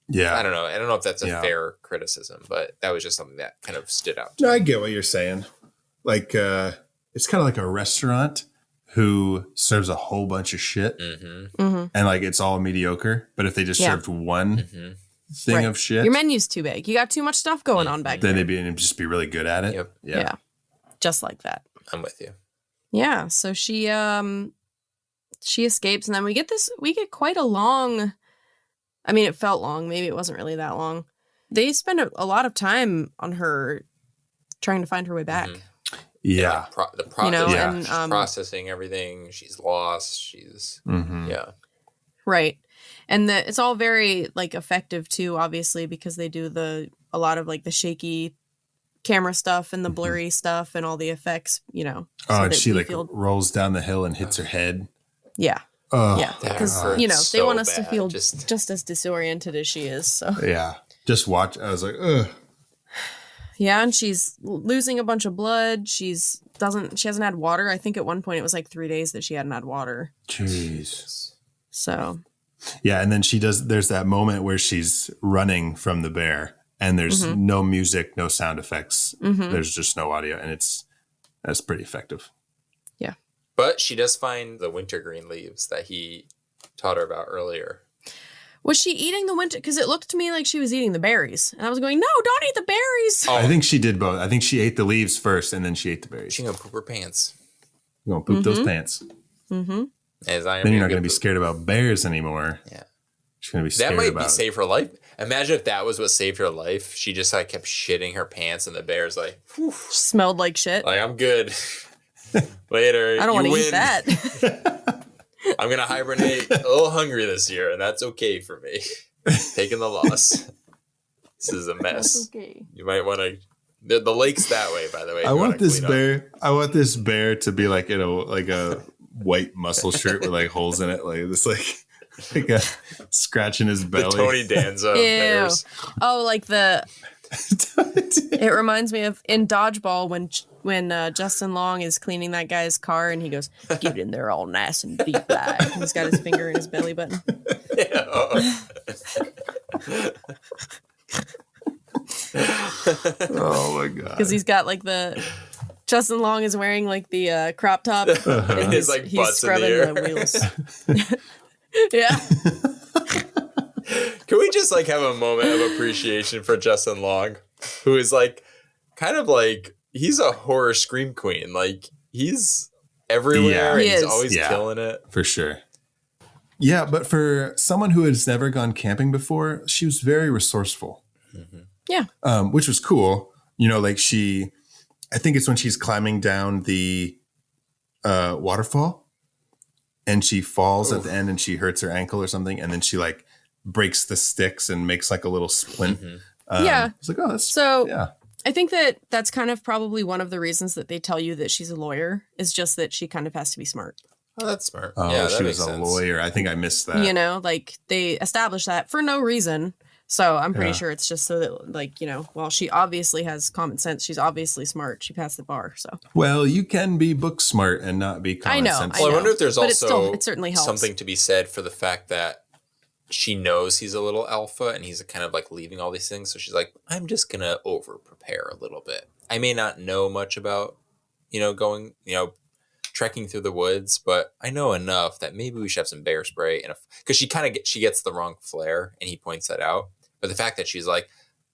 [SPEAKER 1] Yeah.
[SPEAKER 2] I don't know. I don't know if that's a fair criticism, but that was just something that kind of stood out to
[SPEAKER 1] No,
[SPEAKER 2] me.
[SPEAKER 1] I get what you're saying. Like, it's kind of like a restaurant who serves a whole bunch of shit and like it's all mediocre. But if they just served one thing of shit,
[SPEAKER 3] your menu's too big. You got too much stuff going on back there.
[SPEAKER 1] Then they'd just be really good at it.
[SPEAKER 2] Yep.
[SPEAKER 3] Yeah. Just like that.
[SPEAKER 2] I'm with you.
[SPEAKER 3] Yeah. So she escapes, and then we get quite a long, I mean, it felt long. Maybe it wasn't really that long. They spend a lot of time on her trying to find her way back.
[SPEAKER 1] Yeah.
[SPEAKER 2] She's processing everything. She's lost. She's,
[SPEAKER 3] Right. And it's all very like effective too, obviously, because they do a lot of like the shaky camera stuff and the blurry stuff and all the effects, so
[SPEAKER 1] and she rolls down the hill and hits her head.
[SPEAKER 3] Yeah. Yeah. Because, they want us to feel just as disoriented as she is. So
[SPEAKER 1] yeah. Just watch. I was like, ugh.
[SPEAKER 3] Yeah, and she's losing a bunch of blood. She hasn't had water. I think at one point it was like 3 days that she hadn't had water.
[SPEAKER 1] Jeez.
[SPEAKER 3] So.
[SPEAKER 1] Yeah, and then there's that moment where she's running from the bear and there's no music, no sound effects. There's just no audio, and that's pretty effective.
[SPEAKER 3] Yeah.
[SPEAKER 2] But she does find the wintergreen leaves that he taught her about earlier.
[SPEAKER 3] Was she eating the winter? Because it looked to me like she was eating the berries. And I was going, no, don't eat the berries.
[SPEAKER 1] Oh. I think she did both. I think she ate the leaves first and then she ate the berries.
[SPEAKER 2] She's going to poop her pants.
[SPEAKER 1] You're going to poop those pants.
[SPEAKER 3] Mm-hmm.
[SPEAKER 1] Then you're not going to be scared about bears anymore.
[SPEAKER 2] Yeah.
[SPEAKER 1] She's going to be scared
[SPEAKER 2] about... That might be save her life. Imagine if that was what saved her life. She just like kept shitting her pants and the bear's like... Whew.
[SPEAKER 3] Smelled like shit.
[SPEAKER 2] Like, I'm good. Later.
[SPEAKER 3] I don't want to eat that.
[SPEAKER 2] I'm going to hibernate a little hungry this year, and that's okay for me. Taking the loss. This is a mess.
[SPEAKER 3] That's okay.
[SPEAKER 2] You might want to... The lake's that way, by the way.
[SPEAKER 1] I want this bear to be like in a white muscle shirt with like holes in it. Like this like a scratching his belly.
[SPEAKER 2] The Tony Danza bears.
[SPEAKER 3] Oh, like it reminds me of in Dodgeball when Justin Long is cleaning that guy's car and he goes, get in there all nice and deep like. And he's got his finger in his belly button.
[SPEAKER 2] Yeah.
[SPEAKER 1] Oh my god.
[SPEAKER 3] Because he's got like Justin Long is wearing like the crop top and he's scrubbing the wheels. Yeah.
[SPEAKER 2] Can we just like have a moment of appreciation for Justin Long, who is like kind of like he's a horror scream queen. Like he's everywhere.
[SPEAKER 3] Yeah,
[SPEAKER 2] he's always killing it.
[SPEAKER 1] For sure. Yeah, but for someone who has never gone camping before, she was very resourceful.
[SPEAKER 2] Mm-hmm.
[SPEAKER 3] Yeah.
[SPEAKER 1] Which was cool. Like I think it's when she's climbing down the waterfall and she falls at the end and she hurts her ankle or something. And then she like breaks the sticks and makes like a little splint.
[SPEAKER 3] Yeah.
[SPEAKER 1] It's like, oh, that's
[SPEAKER 3] so.
[SPEAKER 1] Yeah.
[SPEAKER 3] I think that's kind of probably one of the reasons that they tell you that she's a lawyer is just that she kind of has to be smart.
[SPEAKER 2] Oh, that's smart.
[SPEAKER 1] Oh,
[SPEAKER 2] yeah,
[SPEAKER 1] she was a lawyer. I think I missed that.
[SPEAKER 3] Like they established that for no reason. So I'm pretty sure it's just so that, like, while she obviously has common sense, she's obviously smart. She passed the bar. So
[SPEAKER 1] well, you can be book smart and not be common sense.
[SPEAKER 2] Well, I wonder if there's also
[SPEAKER 3] it certainly helps.
[SPEAKER 2] Something to be said for the fact that she knows he's a little alpha and he's kind of like leaving all these things. So she's like, I'm just going to over prepare a little bit. I may not know much about, going, trekking through the woods, but I know enough that maybe we should have some bear spray. Because she gets the wrong flare and he points that out. But the fact that she's like,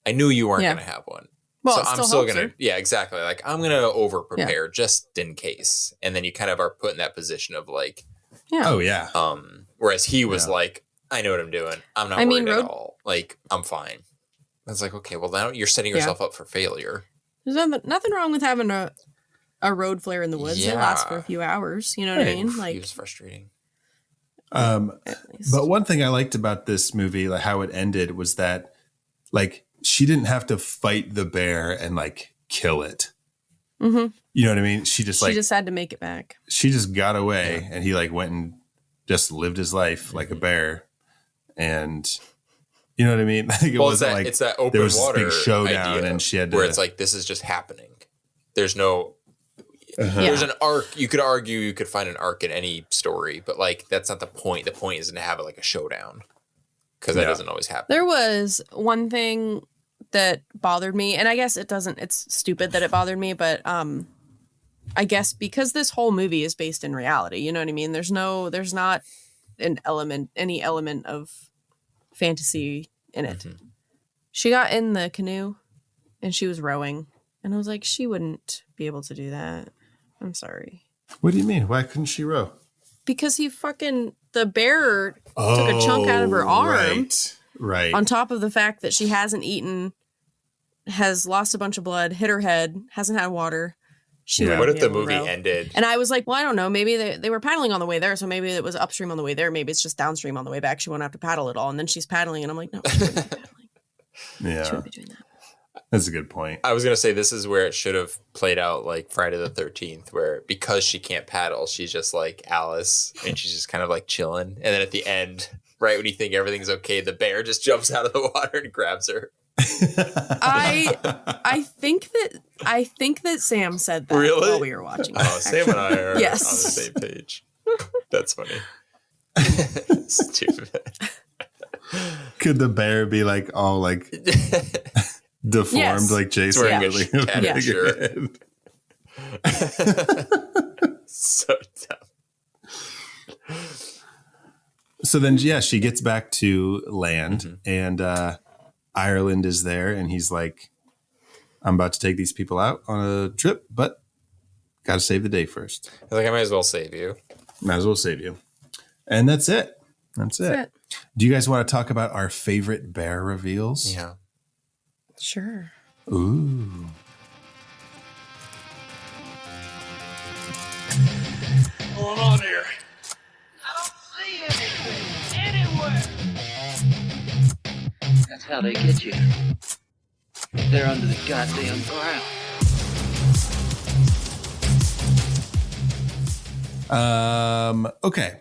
[SPEAKER 2] I knew you weren't going to have one.
[SPEAKER 3] Well,
[SPEAKER 2] so I'm still going to, exactly. Like, I'm going to over prepare just in case. And then you kind of are put in that position of like,
[SPEAKER 1] oh, yeah.
[SPEAKER 2] Whereas he was like, I know what I'm doing. I'm not worried at all. Like, I'm fine. I was like, okay, well, now you're setting yourself up for failure.
[SPEAKER 3] There's nothing wrong with having a road flare in the woods. They last for a few hours. You know what I mean? Like,
[SPEAKER 2] it was frustrating.
[SPEAKER 1] But one thing I liked about this movie, like how it ended, was that like she didn't have to fight the bear and like kill it.
[SPEAKER 3] Mm-hmm.
[SPEAKER 1] You know what I mean? She just
[SPEAKER 3] had to make it back.
[SPEAKER 1] She just got away, and he like went and just lived his life like a bear. And you know what I mean? Like it wasn't like
[SPEAKER 2] it's that open
[SPEAKER 1] there was
[SPEAKER 2] water
[SPEAKER 1] this big showdown, and she had to,
[SPEAKER 2] where it's like this is just happening. There's no. There's an arc. You could argue you could find an arc in any story, but like that's not the point. The point isn't to have it like a showdown, because that doesn't always happen.
[SPEAKER 3] There was one thing that bothered me, and I guess it's stupid that it bothered me, but I guess because this whole movie is based in reality, you know what I mean? There's not any element of fantasy in it. Mm-hmm. She got in the canoe and she was rowing, and I was like, she wouldn't be able to do that. I'm sorry.
[SPEAKER 1] What do you mean? Why couldn't she row?
[SPEAKER 3] Because the bear took a chunk out of her arm.
[SPEAKER 1] Right.
[SPEAKER 3] On top of the fact that she hasn't eaten, has lost a bunch of blood, hit her head, hasn't had water.
[SPEAKER 2] What if the movie ended?
[SPEAKER 3] And I was like, well, I don't know. Maybe they were paddling on the way there, so maybe it was upstream on the way there. Maybe it's just downstream on the way back. She won't have to paddle at all. And then she's paddling, and I'm like, no, she wouldn't be paddling.
[SPEAKER 1] Yeah.
[SPEAKER 3] She wouldn't be doing that.
[SPEAKER 1] That's a good point.
[SPEAKER 2] I was going to say this is where it should have played out like Friday the 13th, where because she can't paddle, she's just like Alice, and she's just kind of like chilling. And then at the end, right when you think everything's okay, the bear just jumps out of the water and grabs her.
[SPEAKER 3] I think that Sam said that while we were watching.
[SPEAKER 2] Oh, Sam and I are on the
[SPEAKER 3] Yes.
[SPEAKER 2] same page. That's funny. Stupid.
[SPEAKER 1] Could the bear be like all like deformed like Jason?
[SPEAKER 2] Wearing a tattered shirt. So dumb.
[SPEAKER 1] So then, she gets back to land, and Ireland is there, and he's like, I'm about to take these people out on a trip, but got to save the day first.
[SPEAKER 2] I was like, I might as well save you.
[SPEAKER 1] Might as well save you. And that's it. That's it. Do you guys want to talk about our favorite bear reveals?
[SPEAKER 2] Yeah.
[SPEAKER 3] Sure.
[SPEAKER 1] Ooh.
[SPEAKER 4] What's going on here?
[SPEAKER 6] I don't see anything anywhere.
[SPEAKER 5] That's how they get you. They're under the goddamn ground.
[SPEAKER 1] Okay.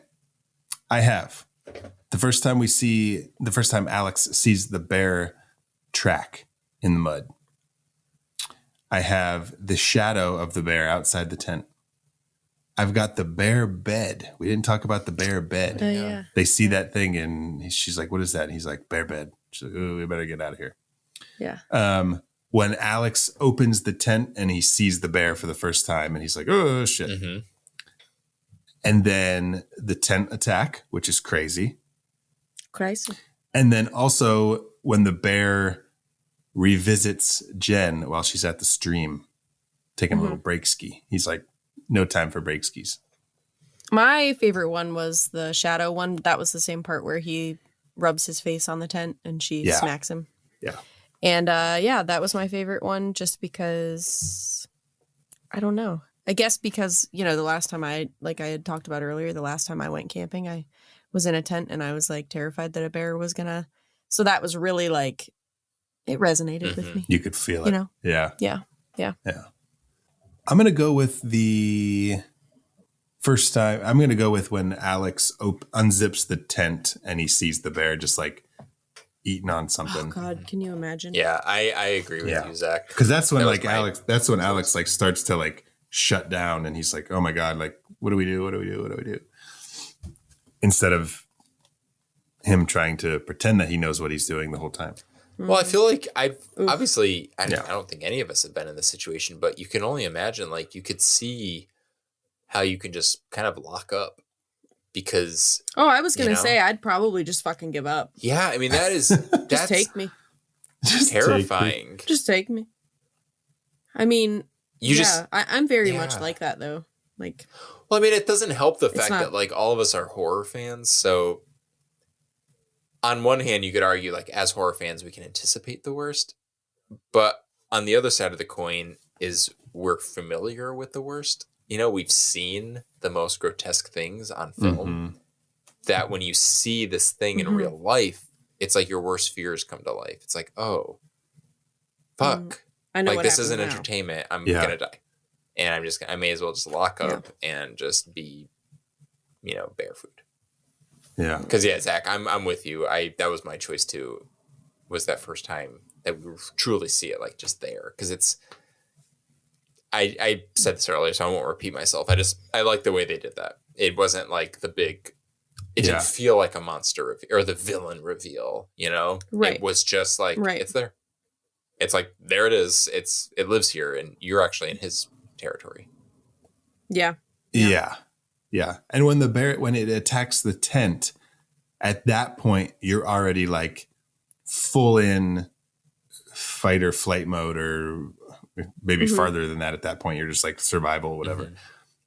[SPEAKER 1] I have. The first time Alex sees the bear track in the mud, I have the shadow of the bear outside the tent. I've got the bear bed. We didn't talk about the bear bed.
[SPEAKER 3] Yeah.
[SPEAKER 1] They see that thing, and she's like, what is that? And he's like, bear bed. She's like, oh, we better get out of here.
[SPEAKER 3] Yeah.
[SPEAKER 1] When Alex opens the tent and he sees the bear for the first time, and he's like, oh, shit.
[SPEAKER 2] Mm-hmm.
[SPEAKER 1] And then the tent attack, which is crazy.
[SPEAKER 3] Crazy.
[SPEAKER 1] And then also when the bear revisits Jen while she's at the stream, taking a little break ski. He's like, no time for break skis.
[SPEAKER 3] My favorite one was the shadow one. That was the same part where he rubs his face on the tent and she smacks him.
[SPEAKER 1] Yeah.
[SPEAKER 3] And that was my favorite one just because, I don't know. I guess because, the last time I had talked about earlier, the last time I went camping, I was in a tent and I was like terrified that a bear was gonna. So that was really like, it resonated with me.
[SPEAKER 1] You could feel it. Yeah.
[SPEAKER 3] Yeah.
[SPEAKER 1] I'm going to go with the first time. I'm going to go with when Alex unzips the tent and he sees the bear just like eating on something.
[SPEAKER 3] Oh God, can you imagine?
[SPEAKER 2] Yeah, I agree with you, Zach.
[SPEAKER 1] Because that's when Alex like starts to like shut down and he's like, oh my God, like, what do we do? What do we do? What do we do? Instead of him trying to pretend that he knows what he's doing the whole time.
[SPEAKER 2] Well, I feel like I don't think any of us have been in this situation, but you can only imagine, like, you could see how you can just kind of lock up because.
[SPEAKER 3] Oh, I was going to say, I'd probably just fucking give up.
[SPEAKER 2] Yeah. I mean, that's
[SPEAKER 3] just take me.
[SPEAKER 2] Just terrifying.
[SPEAKER 3] Just take me. I mean, I'm very much like that though. Like,
[SPEAKER 2] well, I mean, it doesn't help the fact that like all of us are horror fans. So on one hand, you could argue, like, as horror fans, we can anticipate the worst. But on the other side of the coin is we're familiar with the worst. You know, we've seen the most grotesque things on film that when you see this thing in real life, it's like your worst fears come to life. It's like, oh, fuck.
[SPEAKER 3] I know
[SPEAKER 2] like,
[SPEAKER 3] what
[SPEAKER 2] this
[SPEAKER 3] happens
[SPEAKER 2] isn't
[SPEAKER 3] now.
[SPEAKER 2] entertainment. I'm going to die. And I may as well just lock up and just be, you know, bear food.
[SPEAKER 1] Yeah.
[SPEAKER 2] Because, yeah, Zach, I'm with you. That was my choice, too, was that first time that we truly see it, like, just there. Because it's, I said this earlier, so I won't repeat myself. I like the way they did that. It wasn't like the big, it didn't feel like a monster reveal or the villain reveal, you know?
[SPEAKER 3] Right.
[SPEAKER 2] It was just like, it's there. It's like, there it is. It lives here, and you're actually in his territory.
[SPEAKER 3] Yeah.
[SPEAKER 1] And when it attacks the tent, at that point, you're already like full in fight or flight mode, or maybe farther than that. At that point, you're just like survival, whatever.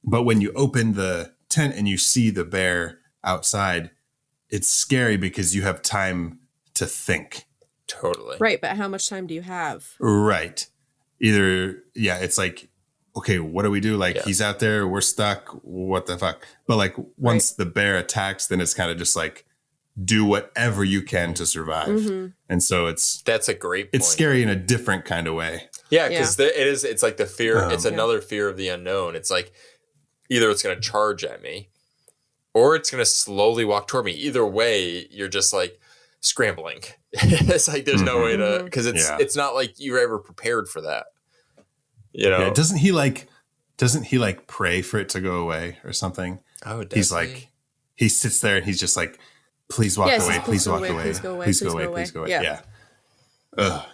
[SPEAKER 1] But when you open the tent and you see the bear outside, it's scary because you have time to think.
[SPEAKER 2] Totally.
[SPEAKER 3] Right. But how much time do you have?
[SPEAKER 1] Right. Either, it's like, okay, what do we do? Like, he's out there, we're stuck. What the fuck? But like, once the bear attacks, then it's kind of just like, do whatever you can to survive. And so
[SPEAKER 2] that's a great point.
[SPEAKER 1] It's scary in a different kind of way.
[SPEAKER 2] Yeah, because it's like the fear. It's another fear of the unknown. It's like either it's going to charge at me or it's going to slowly walk toward me. Either way, you're just like scrambling. It's like there's no way to, because it's not like you were ever prepared for that. You know,
[SPEAKER 1] doesn't he like pray for it to go away or something?
[SPEAKER 2] Oh,
[SPEAKER 1] he's like, he sits there and he's just like, please walk away, please walk away,
[SPEAKER 3] please go away,
[SPEAKER 1] please go away, please go away. Yeah. Ugh.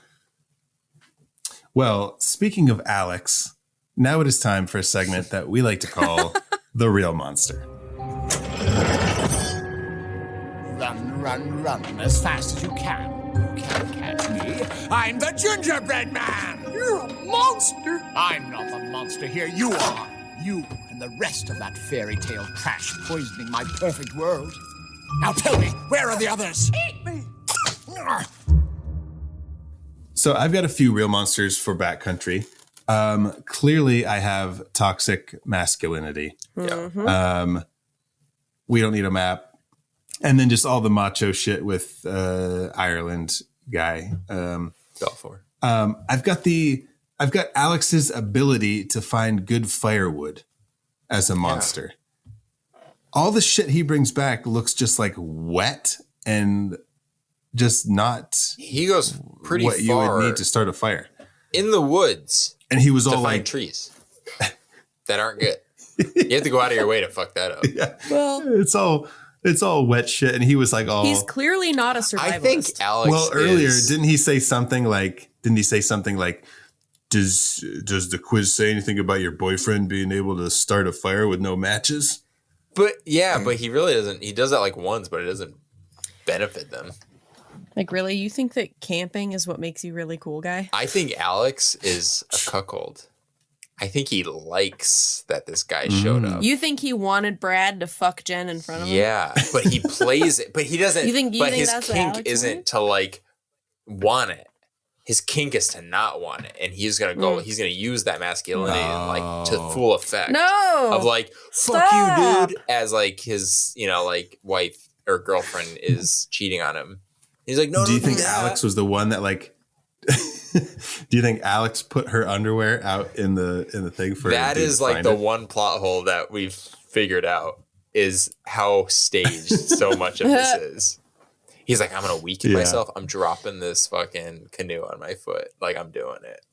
[SPEAKER 1] Well, speaking of Alex, now it is time for a segment that we like to call The Real Monster.
[SPEAKER 7] Run, run, run as fast as you can. You can't catch me. I'm the gingerbread man.
[SPEAKER 6] You're a monster.
[SPEAKER 7] I'm not the monster here. You are. You and the rest of that fairy tale trash poisoning my perfect world. Now tell me, where are the others?
[SPEAKER 6] Eat me.
[SPEAKER 1] So I've got a few real monsters for Backcountry. Clearly, I have toxic masculinity.
[SPEAKER 2] Yeah.
[SPEAKER 1] We don't need a map. And then just all the macho shit with Ireland guy.
[SPEAKER 2] Balfour.
[SPEAKER 1] I've got Alex's ability to find good firewood as a monster. All the shit he brings back looks just like wet and just not.
[SPEAKER 2] He goes pretty
[SPEAKER 1] what
[SPEAKER 2] far
[SPEAKER 1] you would need to start a fire
[SPEAKER 2] in the woods.
[SPEAKER 1] And he was
[SPEAKER 2] to
[SPEAKER 1] all
[SPEAKER 2] find
[SPEAKER 1] like
[SPEAKER 2] trees that aren't good. You have to go out of your way to fuck that up.
[SPEAKER 1] Yeah.
[SPEAKER 3] Well,
[SPEAKER 1] it's all wet shit. And he was like,
[SPEAKER 3] he's clearly not a survivalist.
[SPEAKER 2] I think Alex.
[SPEAKER 1] Well, earlier, didn't he say something like, does the quiz say anything about your boyfriend being able to start a fire with no matches?
[SPEAKER 2] But he really doesn't. He does that like once, but it doesn't benefit them.
[SPEAKER 3] Like, really? You think that camping is what makes you really cool, guy?
[SPEAKER 2] I think Alex is a cuckold. I think he likes that this guy showed up.
[SPEAKER 3] You think he wanted Brad to fuck Jen in front of him?
[SPEAKER 2] Yeah, but he plays it. But he doesn't.
[SPEAKER 3] You think
[SPEAKER 2] his
[SPEAKER 3] that's what
[SPEAKER 2] kink
[SPEAKER 3] Alex
[SPEAKER 2] isn't
[SPEAKER 3] wanted?
[SPEAKER 2] to like want it. His kink is to not want it, and he's gonna go. He's gonna use that masculinity like to full effect.
[SPEAKER 3] No,
[SPEAKER 2] of like fuck you, dude, as like his like wife or girlfriend is cheating on him. He's like, no.
[SPEAKER 1] Do you think Alex was the one that like? Do you think Alex put her underwear out in the thing for
[SPEAKER 2] that? Is like the one plot hole that we've figured out is how staged so much of this is. He's like, I'm gonna weaken myself. I'm dropping this fucking canoe on my foot. Like I'm doing it.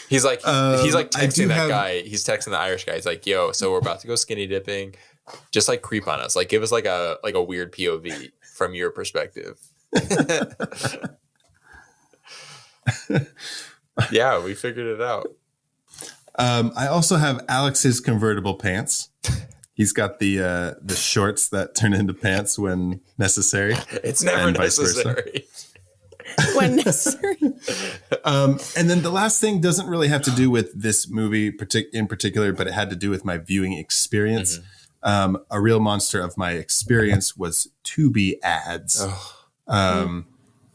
[SPEAKER 2] He's like texting that guy. He's texting the Irish guy. He's like, yo, so we're about to go skinny dipping. Just like creep on us. Like give us like a weird POV from your perspective. Yeah, we figured it out.
[SPEAKER 1] I also have Alex's convertible pants. He's got the shorts that turn into pants when necessary.
[SPEAKER 2] It's never necessary.
[SPEAKER 3] When necessary.
[SPEAKER 1] And then the last thing doesn't really have to do with this movie in particular, but it had to do with my viewing experience. A real monster of my experience was Tubi ads.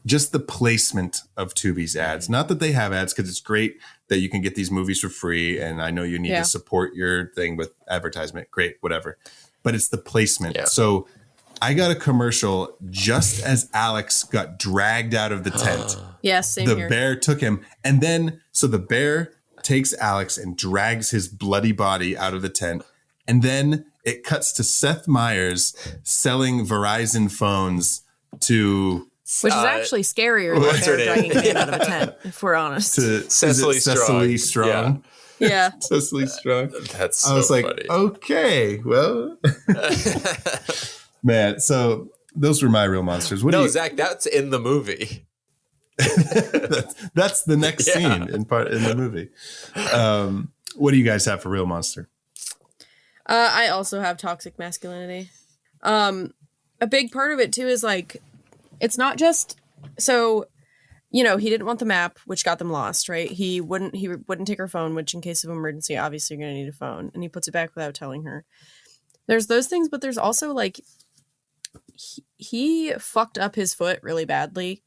[SPEAKER 1] Just the placement of Tubi's ads. Not that they have ads, because it's great that you can get these movies for free. And I know you need to support your thing with advertisement. Great, whatever. But it's the placement. Yeah. So I got a commercial just as Alex got dragged out of the tent.
[SPEAKER 3] Yes, same
[SPEAKER 1] the
[SPEAKER 3] here.
[SPEAKER 1] bear took him. And then, so the bear takes Alex and drags his bloody body out of the tent. And then it cuts to Seth Meyers selling Verizon phones to...
[SPEAKER 3] Which is actually scarier than a bear dragging a man out of a tent, if we're honest.
[SPEAKER 1] To
[SPEAKER 2] Cecily
[SPEAKER 1] Strong.
[SPEAKER 3] Yeah.
[SPEAKER 1] Cecily Strong.
[SPEAKER 2] That's so
[SPEAKER 1] I was like,
[SPEAKER 2] funny.
[SPEAKER 1] Okay, well... Man, so those were my real monsters.
[SPEAKER 2] Zach, that's in the movie.
[SPEAKER 1] that's the next scene in the movie. What do you guys have for real monster?
[SPEAKER 3] I also have toxic masculinity. A big part of it too is like, it's not just so, he didn't want the map, which got them lost, right? He wouldn't take her phone, which in case of emergency, obviously you're going to need a phone, and he puts it back without telling her. There's those things, but there's also like, he fucked up his foot really badly,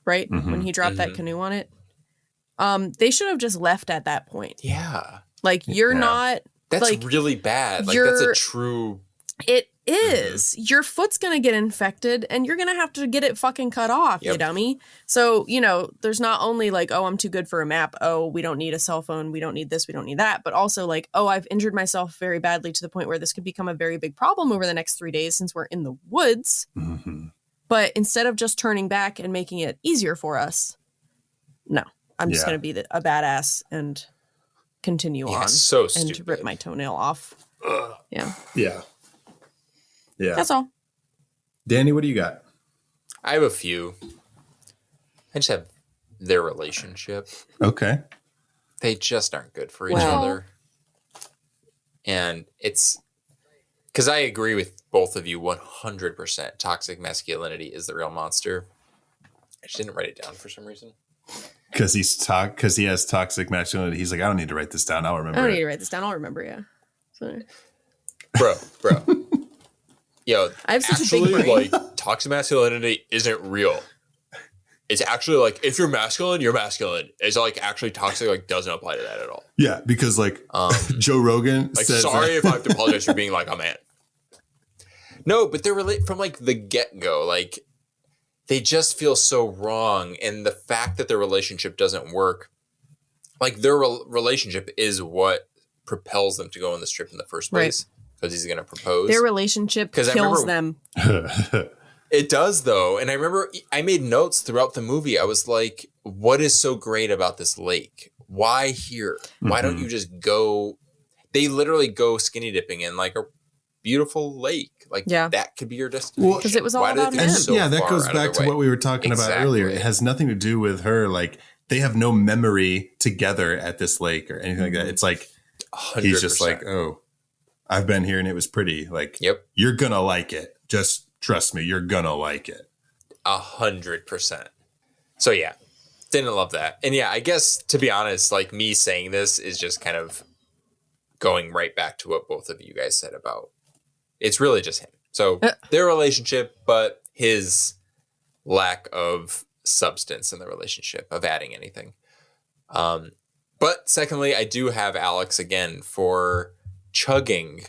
[SPEAKER 3] right? Mm-hmm. When he dropped that canoe on it. They should have just left at that point.
[SPEAKER 2] Yeah.
[SPEAKER 3] Like, you're not...
[SPEAKER 2] That's
[SPEAKER 3] like,
[SPEAKER 2] really bad. Like, that's a true...
[SPEAKER 3] It is. Your foot's going to get infected, and you're going to have to get it fucking cut off, you dummy. So, there's not only like, oh, I'm too good for a map. Oh, we don't need a cell phone. We don't need this. We don't need that. But also like, oh, I've injured myself very badly to the point where this could become a very big problem over the next 3 days since we're in the woods. Mm-hmm. But instead of just turning back and making it easier for us, no, I'm just going to be a badass and continue on
[SPEAKER 2] so
[SPEAKER 3] and rip my toenail off. Yeah. That's all.
[SPEAKER 1] Danny, what do you got?
[SPEAKER 2] I have a few. I just have their relationship.
[SPEAKER 1] Okay.
[SPEAKER 2] They just aren't good for each other. And it's because I agree with both of you 100%. Toxic masculinity is the real monster. I just didn't write it down for some reason.
[SPEAKER 1] Because he has toxic masculinity. He's like, I don't need to write this down. I'll remember.
[SPEAKER 3] I don't need to write this down. I'll remember. Yeah. Sorry.
[SPEAKER 2] Bro. Yo,
[SPEAKER 3] I have such a big brain.
[SPEAKER 2] Like, toxic masculinity isn't real. It's actually like, if you're masculine, you're masculine. It's like actually toxic, like doesn't apply to that at all.
[SPEAKER 1] Yeah, because like Joe Rogan
[SPEAKER 2] like,
[SPEAKER 1] says,
[SPEAKER 2] sorry if I have to apologize for being like a man. No, but they're from like the get-go, like they just feel so wrong, and the fact that their relationship doesn't work, like their relationship is what propels them to go on this trip in the first place. Right. Because he's going to propose.
[SPEAKER 3] Their relationship kills them.
[SPEAKER 2] It does, though. And I remember I made notes throughout the movie. I was like, what is so great about this lake? Why here? Why don't you just go? They literally go skinny dipping in like a beautiful lake. Like that could be your destination.
[SPEAKER 3] Well, because it was all about him.
[SPEAKER 1] That goes back to what we were talking about earlier. It has nothing to do with her. Like, they have no memory together at this lake or anything like that. It's like, 100%. He's just like, oh, I've been here and it was pretty. Like, you're going to like it. Just trust me, you're going to like it.
[SPEAKER 2] 100%. So, yeah, didn't love that. And yeah, I guess, to be honest, like me saying this is just kind of going right back to what both of you guys said about it's really just him. So their relationship, but his lack of substance in the relationship of adding anything. But secondly, I do have Alex again for chugging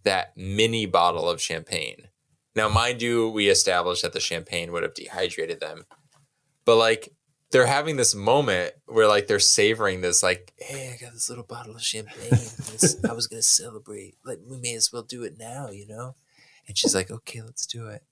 [SPEAKER 2] that mini bottle of champagne. Now, mind you, we established that the champagne would have dehydrated them. But like, they're having this moment where like they're savoring this, like, hey, I got this little bottle of champagne. I was going to celebrate. Like, we may as well do it now, And she's like, okay, let's do it.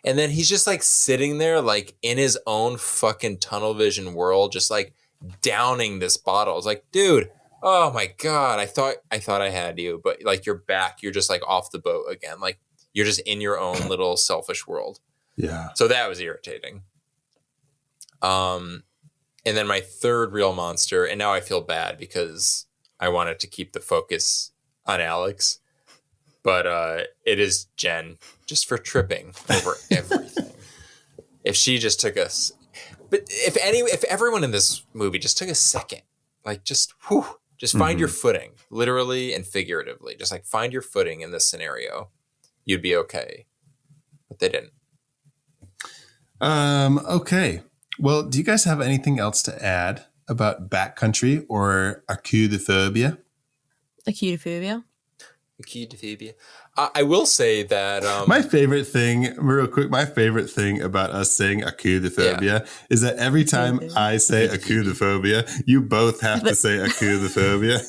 [SPEAKER 2] And then he's just like sitting there, like in his own fucking tunnel vision world, just like downing this bottle. I was like, dude, oh my God, I thought I had you, but like you're back. You're just like off the boat again. Like you're just in your own little selfish world.
[SPEAKER 1] Yeah.
[SPEAKER 2] So that was irritating. And then my third real monster, and now I feel bad because I wanted to keep the focus on Alex, but it is Jen, just for tripping over everything. If she just took us, but if everyone in this movie just took a second, like just Just find your footing, literally and figuratively. Just like find your footing in this scenario. You'd be okay. But they didn't.
[SPEAKER 1] Okay. Well, do you guys have anything else to add about backcountry or arkoudaphobia?
[SPEAKER 3] Acoudaphobia.
[SPEAKER 2] Arkoudaphobia. I will say that
[SPEAKER 1] my favorite thing, real quick, my favorite thing about us saying arkoudaphobia is that every time I say arkoudaphobia, you both have to say arkoudaphobia.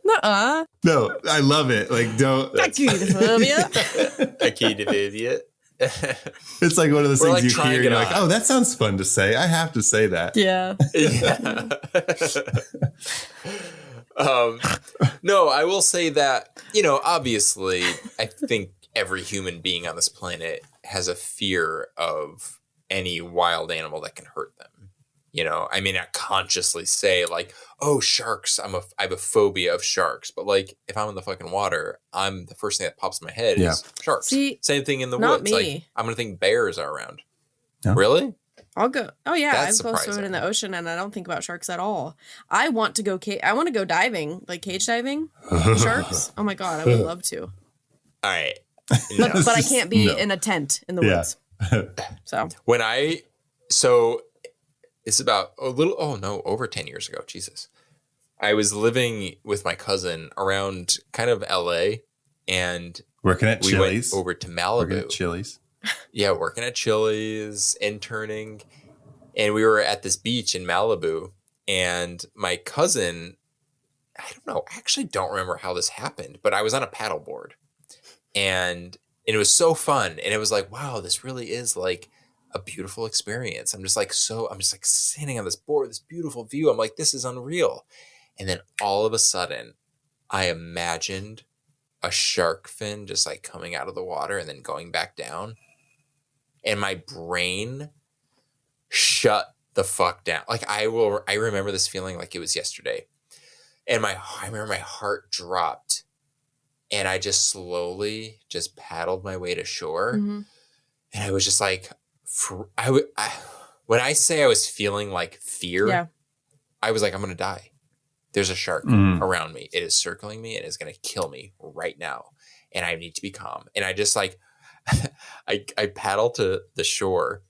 [SPEAKER 3] Nuh-uh.
[SPEAKER 1] No, I love it. Like, don't.
[SPEAKER 3] Acoudaphobia.
[SPEAKER 2] Akoudaphobia.
[SPEAKER 1] It's like one of those
[SPEAKER 2] We're
[SPEAKER 1] things
[SPEAKER 2] like
[SPEAKER 1] you hear. You're
[SPEAKER 2] trying
[SPEAKER 1] like,
[SPEAKER 2] it on.
[SPEAKER 1] oh, that sounds fun to say. I have to say that.
[SPEAKER 3] Yeah.
[SPEAKER 2] No, I will say that, you know, obviously, I think every human being on this planet has a fear of any wild animal that can hurt them. You know, I may not consciously say like, oh, sharks, I have a phobia of sharks. But like, if I'm in the fucking water, the first thing that pops in my head is sharks.
[SPEAKER 3] See,
[SPEAKER 2] same thing in the
[SPEAKER 3] not
[SPEAKER 2] woods.
[SPEAKER 3] me.
[SPEAKER 2] Like, I'm going to think bears are around.
[SPEAKER 1] No.
[SPEAKER 2] Really?
[SPEAKER 3] I'll go. Oh yeah,
[SPEAKER 2] That's
[SPEAKER 3] I'm supposed to swim in the ocean, and I don't think about sharks at all. I want to go. I want to go diving, like cage diving. Sharks. Oh my god, I would love to.
[SPEAKER 2] All right.
[SPEAKER 3] But I can't be in a tent in the woods. So
[SPEAKER 2] it's about over 10 years ago. Jesus. I was living with my cousin around kind of LA, and
[SPEAKER 1] working at
[SPEAKER 2] we
[SPEAKER 1] Chili's.
[SPEAKER 2] went over to Malibu.
[SPEAKER 1] Working at Chili's.
[SPEAKER 2] Yeah, working at Chili's, interning. And we were at this beach in Malibu. And my cousin, I actually don't remember how this happened, but I was on a paddleboard. And it was so fun. And it was like, wow, this really is like a beautiful experience. I'm just like sitting on this board, this beautiful view. I'm like, this is unreal. And then all of a sudden, I imagined a shark fin just like coming out of the water and then going back down. And my brain shut the fuck down. Like I remember this feeling like it was yesterday. And I remember my heart dropped, and I just slowly just paddled my way to shore.
[SPEAKER 3] Mm-hmm.
[SPEAKER 2] And I was just like, when I say I was feeling like fear, I was like, I'm going to die. There's a shark around me. It is circling me and is going to kill me right now. And I need to be calm. And I just like, I paddled to the shore,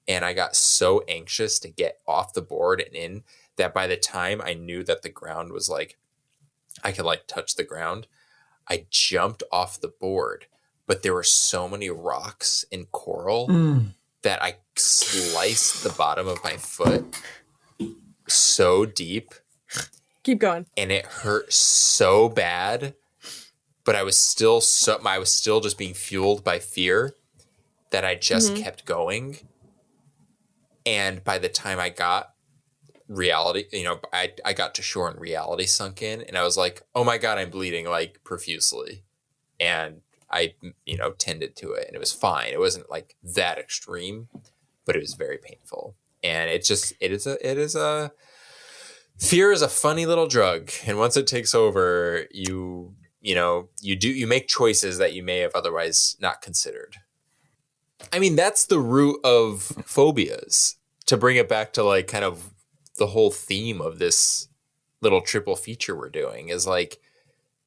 [SPEAKER 2] and I got so anxious to get off the board and in that by the time I knew that the ground was like, I could like touch the ground, I jumped off the board, but there were so many rocks and coral that I sliced the bottom of my foot so deep.
[SPEAKER 3] Keep going.
[SPEAKER 2] And it hurt so bad, but I was still just being fueled by fear that I just kept going. And by the time I got reality, I got to shore and reality sunk in, and I was like, oh my God, I'm bleeding like profusely. And I, tended to it, and it was fine. It wasn't like that extreme, but it was very painful. And fear is a funny little drug. And once it takes over, you make choices that you may have otherwise not considered. I mean, that's the root of phobias, to bring it back to like kind of the whole theme of this little triple feature we're doing is like,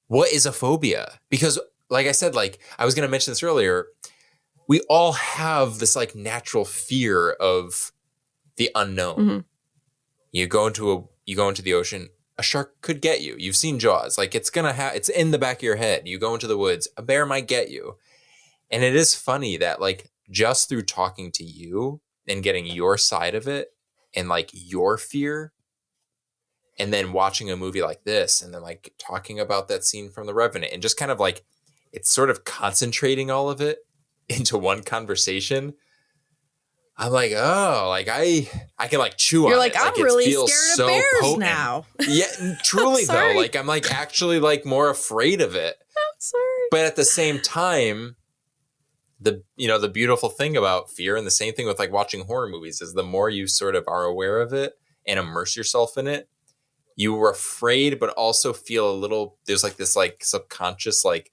[SPEAKER 2] what is a phobia? Because like I said, like I was going to mention this earlier, we all have this like natural fear of the unknown. Mm-hmm. You go into the ocean, a shark could get you. You've seen Jaws. Like it's in the back of your head. You go into the woods, a bear might get you. And it is funny that like just through talking to you and getting your side of it and like your fear, and then watching a movie like this and then like talking about that scene from The Revenant and just kind of like, it's sort of concentrating all of it into one conversation. I'm like, oh, like I can like chew on it.
[SPEAKER 3] You're like, I'm really scared
[SPEAKER 2] so
[SPEAKER 3] of bears
[SPEAKER 2] potent.
[SPEAKER 3] now.
[SPEAKER 2] Yeah, truly though. Like I'm like actually like more afraid of it.
[SPEAKER 3] I'm sorry.
[SPEAKER 2] But at the same time, the beautiful thing about fear, and the same thing with like watching horror movies, is the more you sort of are aware of it and immerse yourself in it, you were afraid, but also feel a little, there's like this like subconscious, like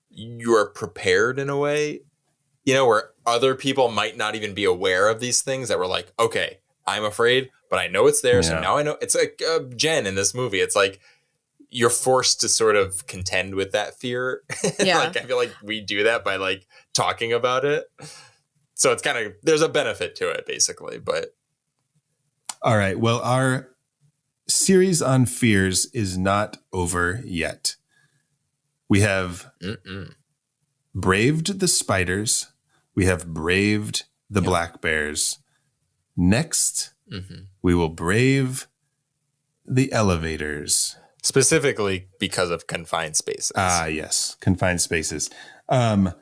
[SPEAKER 2] you are prepared in a way, where other people might not even be aware of these things, that were like, okay, I'm afraid, but I know it's there. So
[SPEAKER 1] Yeah.
[SPEAKER 2] now I know. It's like Jen in this movie. It's like you're forced to sort of contend with that fear.
[SPEAKER 3] Yeah.
[SPEAKER 2] Like, I feel like we do that by like talking about it. So it's kind of, there's a benefit to it basically, but.
[SPEAKER 1] All right. Well, our series on fears is not over yet. We have braved the spiders. We have braved the black bears. Next, we will brave the elevators.
[SPEAKER 2] Specifically because of confined spaces.
[SPEAKER 1] Ah, yes. Confined spaces. Good.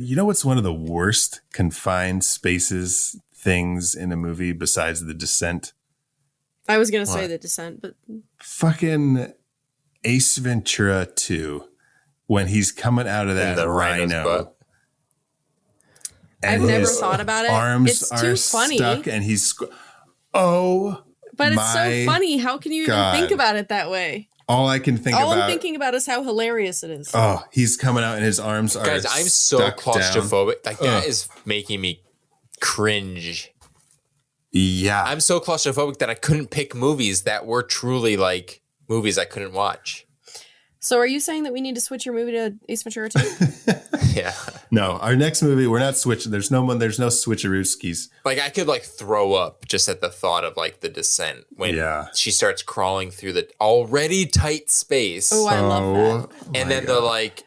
[SPEAKER 1] You know what's one of the worst confined spaces things in a movie besides The Descent?
[SPEAKER 3] I was gonna say The Descent, but
[SPEAKER 1] Fucking Ace Ventura 2, when he's coming out of that
[SPEAKER 2] the rhino's
[SPEAKER 1] rhino.
[SPEAKER 2] butt.
[SPEAKER 3] I've
[SPEAKER 1] and
[SPEAKER 3] never
[SPEAKER 1] his
[SPEAKER 3] thought about it.
[SPEAKER 1] Arms
[SPEAKER 3] It's
[SPEAKER 1] are
[SPEAKER 3] too funny.
[SPEAKER 1] stuck and he's oh,
[SPEAKER 3] but it's
[SPEAKER 1] my
[SPEAKER 3] so funny. How can you
[SPEAKER 1] God.
[SPEAKER 3] even think about it that way?
[SPEAKER 1] All I can think
[SPEAKER 3] All
[SPEAKER 1] about.
[SPEAKER 3] I'm thinking about is how hilarious it is.
[SPEAKER 1] Oh, he's coming out and his arms are
[SPEAKER 2] Guys, I'm so
[SPEAKER 1] stuck
[SPEAKER 2] claustrophobic. Like that
[SPEAKER 1] Ugh.
[SPEAKER 2] is making me cringe.
[SPEAKER 1] Yeah.
[SPEAKER 2] I'm so claustrophobic that I couldn't pick movies that were truly like movies I couldn't watch.
[SPEAKER 3] So are you saying that we need to switch your movie to Ace Ventura 2?
[SPEAKER 2] Yeah.
[SPEAKER 1] No, our next movie, we're not switching. There's no switcherooskies.
[SPEAKER 2] Like I could like throw up just at the thought of like The Descent when she starts crawling through the already tight space.
[SPEAKER 3] Oh, I love that.
[SPEAKER 2] And then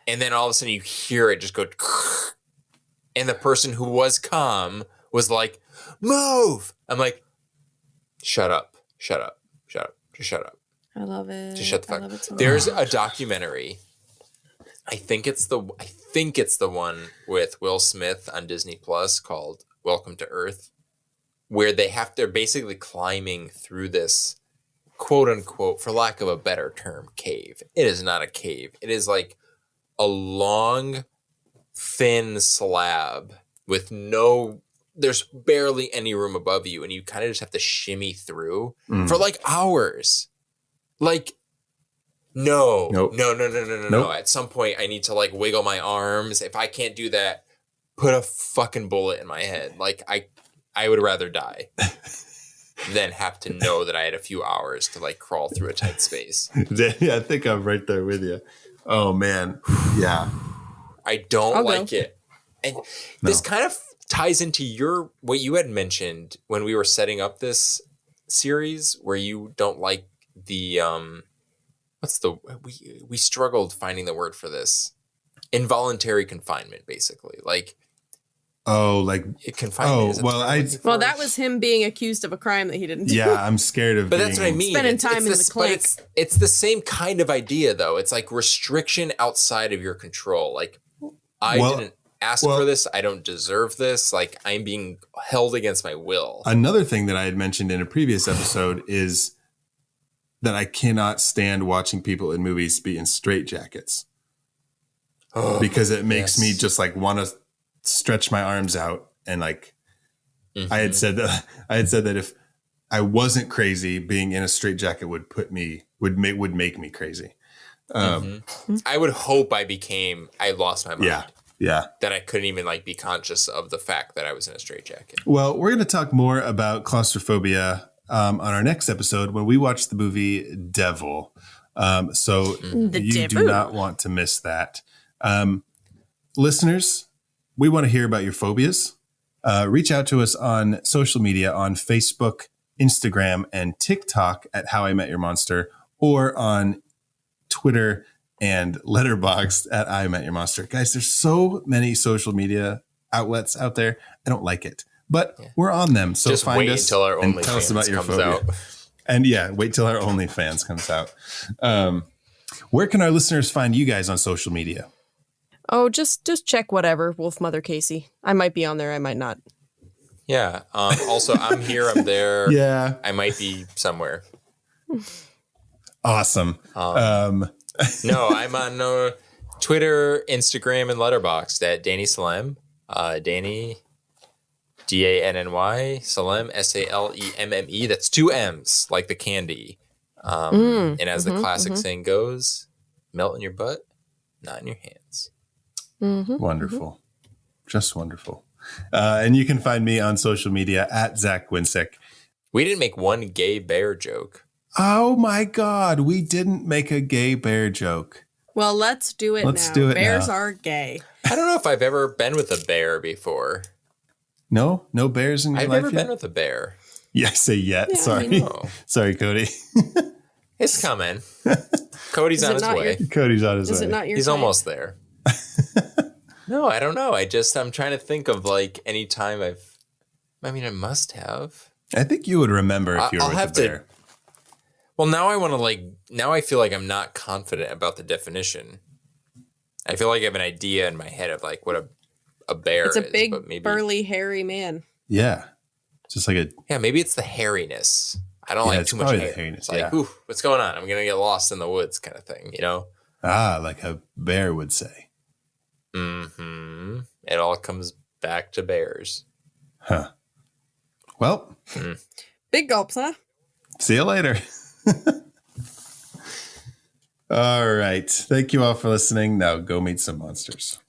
[SPEAKER 2] and then all of a sudden you hear it just go, and the person who was calm was like, move. I'm like, shut up, just shut up.
[SPEAKER 3] I love it.
[SPEAKER 2] Just shut the fuck
[SPEAKER 3] I love
[SPEAKER 2] up.
[SPEAKER 3] it so
[SPEAKER 2] There's
[SPEAKER 3] much.
[SPEAKER 2] a documentary. I think it's the one with Will Smith on Disney Plus called Welcome to Earth, where they're basically climbing through this quote unquote, for lack of a better term, cave. It is not a cave. It is like a long, thin slab with there's barely any room above you, and you kind of just have to shimmy through for like hours. Like, no. At some point, I need to like wiggle my arms. If I can't do that, put a fucking bullet in my head. Like, I would rather die than have to know that I had a few hours to like crawl through a tight space.
[SPEAKER 1] Yeah, I think I'm right there with you. Oh man, yeah.
[SPEAKER 2] I don't like it, and this kind of ties into what you had mentioned when we were setting up this series, where you don't like the we struggled finding the word for this, involuntary confinement, basically, like confinement.
[SPEAKER 3] That was him being accused of a crime that he didn't do.
[SPEAKER 1] Yeah, I'm scared of.
[SPEAKER 2] But that's what I mean.
[SPEAKER 3] Spending time in the clinic.
[SPEAKER 2] It's the same kind of idea, though. It's like restriction outside of your control. Like I didn't ask for this. I don't deserve this. Like I'm being held against my will.
[SPEAKER 1] Another thing that I had mentioned in a previous episode is that I cannot stand watching people in movies be in straitjackets because it makes me just like want to stretch my arms out and like I had said that if I wasn't crazy, being in a straitjacket would make me crazy.
[SPEAKER 2] I would hope I lost my mind.
[SPEAKER 1] Yeah.
[SPEAKER 2] That I couldn't even like be conscious of the fact that I was in a straitjacket.
[SPEAKER 1] Well, we're going to talk more about claustrophobia on our next episode when we watch the movie Devil. So you do not want to miss that. Listeners, we want to hear about your phobias. Reach out to us on social media on Facebook, Instagram, and TikTok at How I Met Your Monster, or on Twitter and Letterboxd at I Met Your Monster. Guys, there's so many social media outlets out there. I don't like it, but we're on them. So
[SPEAKER 2] just
[SPEAKER 1] find
[SPEAKER 2] wait
[SPEAKER 1] us
[SPEAKER 2] until our
[SPEAKER 1] and tell us about your phobia.
[SPEAKER 2] out.
[SPEAKER 1] And wait till our OnlyFans comes out. Where can our listeners find you guys on social media?
[SPEAKER 3] Oh, just check whatever. Wolf Mother Casey. I might be on there. I might not.
[SPEAKER 2] Yeah. Also, I'm here. I'm there.
[SPEAKER 1] Yeah.
[SPEAKER 2] I might be somewhere.
[SPEAKER 1] Awesome.
[SPEAKER 2] No, I'm on Twitter, Instagram, and Letterboxd at Danny Salem. Danny, Danny, Salem, Salemme. That's 2 M's, like the candy. And as the classic saying goes, melt in your butt, not in your hands.
[SPEAKER 1] Wonderful. Just wonderful. And you can find me on social media at Zach Winsick.
[SPEAKER 2] We didn't make one gay bear joke.
[SPEAKER 1] Oh my God, we didn't make a gay bear joke.
[SPEAKER 3] Well, let's do it
[SPEAKER 1] Let's
[SPEAKER 3] now.
[SPEAKER 1] do it
[SPEAKER 3] Bears
[SPEAKER 1] now.
[SPEAKER 3] are gay.
[SPEAKER 2] I don't know if I've ever been with a bear before.
[SPEAKER 1] No bears in your
[SPEAKER 2] I've
[SPEAKER 1] life
[SPEAKER 2] never
[SPEAKER 1] yet?
[SPEAKER 2] been with a bear.
[SPEAKER 1] Yeah, say yet.
[SPEAKER 3] Yeah,
[SPEAKER 1] Sorry.
[SPEAKER 2] No.
[SPEAKER 1] Sorry, Cody.
[SPEAKER 2] It's coming. Cody's
[SPEAKER 3] Is
[SPEAKER 2] on
[SPEAKER 3] it
[SPEAKER 2] his
[SPEAKER 3] not
[SPEAKER 2] way.
[SPEAKER 1] Cody's on his
[SPEAKER 3] Is
[SPEAKER 1] way.
[SPEAKER 3] it not your
[SPEAKER 2] He's
[SPEAKER 3] type?
[SPEAKER 2] almost there. No, I don't know. I'm trying to think of like any time I must have.
[SPEAKER 1] I think you would remember if you were
[SPEAKER 2] I'll
[SPEAKER 1] with
[SPEAKER 2] have
[SPEAKER 1] a
[SPEAKER 2] to-
[SPEAKER 1] bear.
[SPEAKER 2] Well, now I feel like I'm not confident about the definition. I feel like I have an idea in my head of like what a bear is.
[SPEAKER 3] It's a big,
[SPEAKER 2] but maybe,
[SPEAKER 3] burly, hairy man.
[SPEAKER 1] Yeah. Just like a
[SPEAKER 2] yeah, maybe it's the hairiness. I don't
[SPEAKER 1] Yeah,
[SPEAKER 2] like
[SPEAKER 1] it's
[SPEAKER 2] too much
[SPEAKER 1] probably the
[SPEAKER 2] hair.
[SPEAKER 1] hairiness,
[SPEAKER 2] It's like,
[SPEAKER 1] yeah.
[SPEAKER 2] ooh, what's going on? I'm going to get lost in the woods kind of thing, you know?
[SPEAKER 1] like a bear would say.
[SPEAKER 2] Mm-hmm. It all comes back to bears.
[SPEAKER 1] Huh. Well,
[SPEAKER 3] Big gulps, huh?
[SPEAKER 1] see you later. All right. Thank you all for listening. Now go meet some monsters.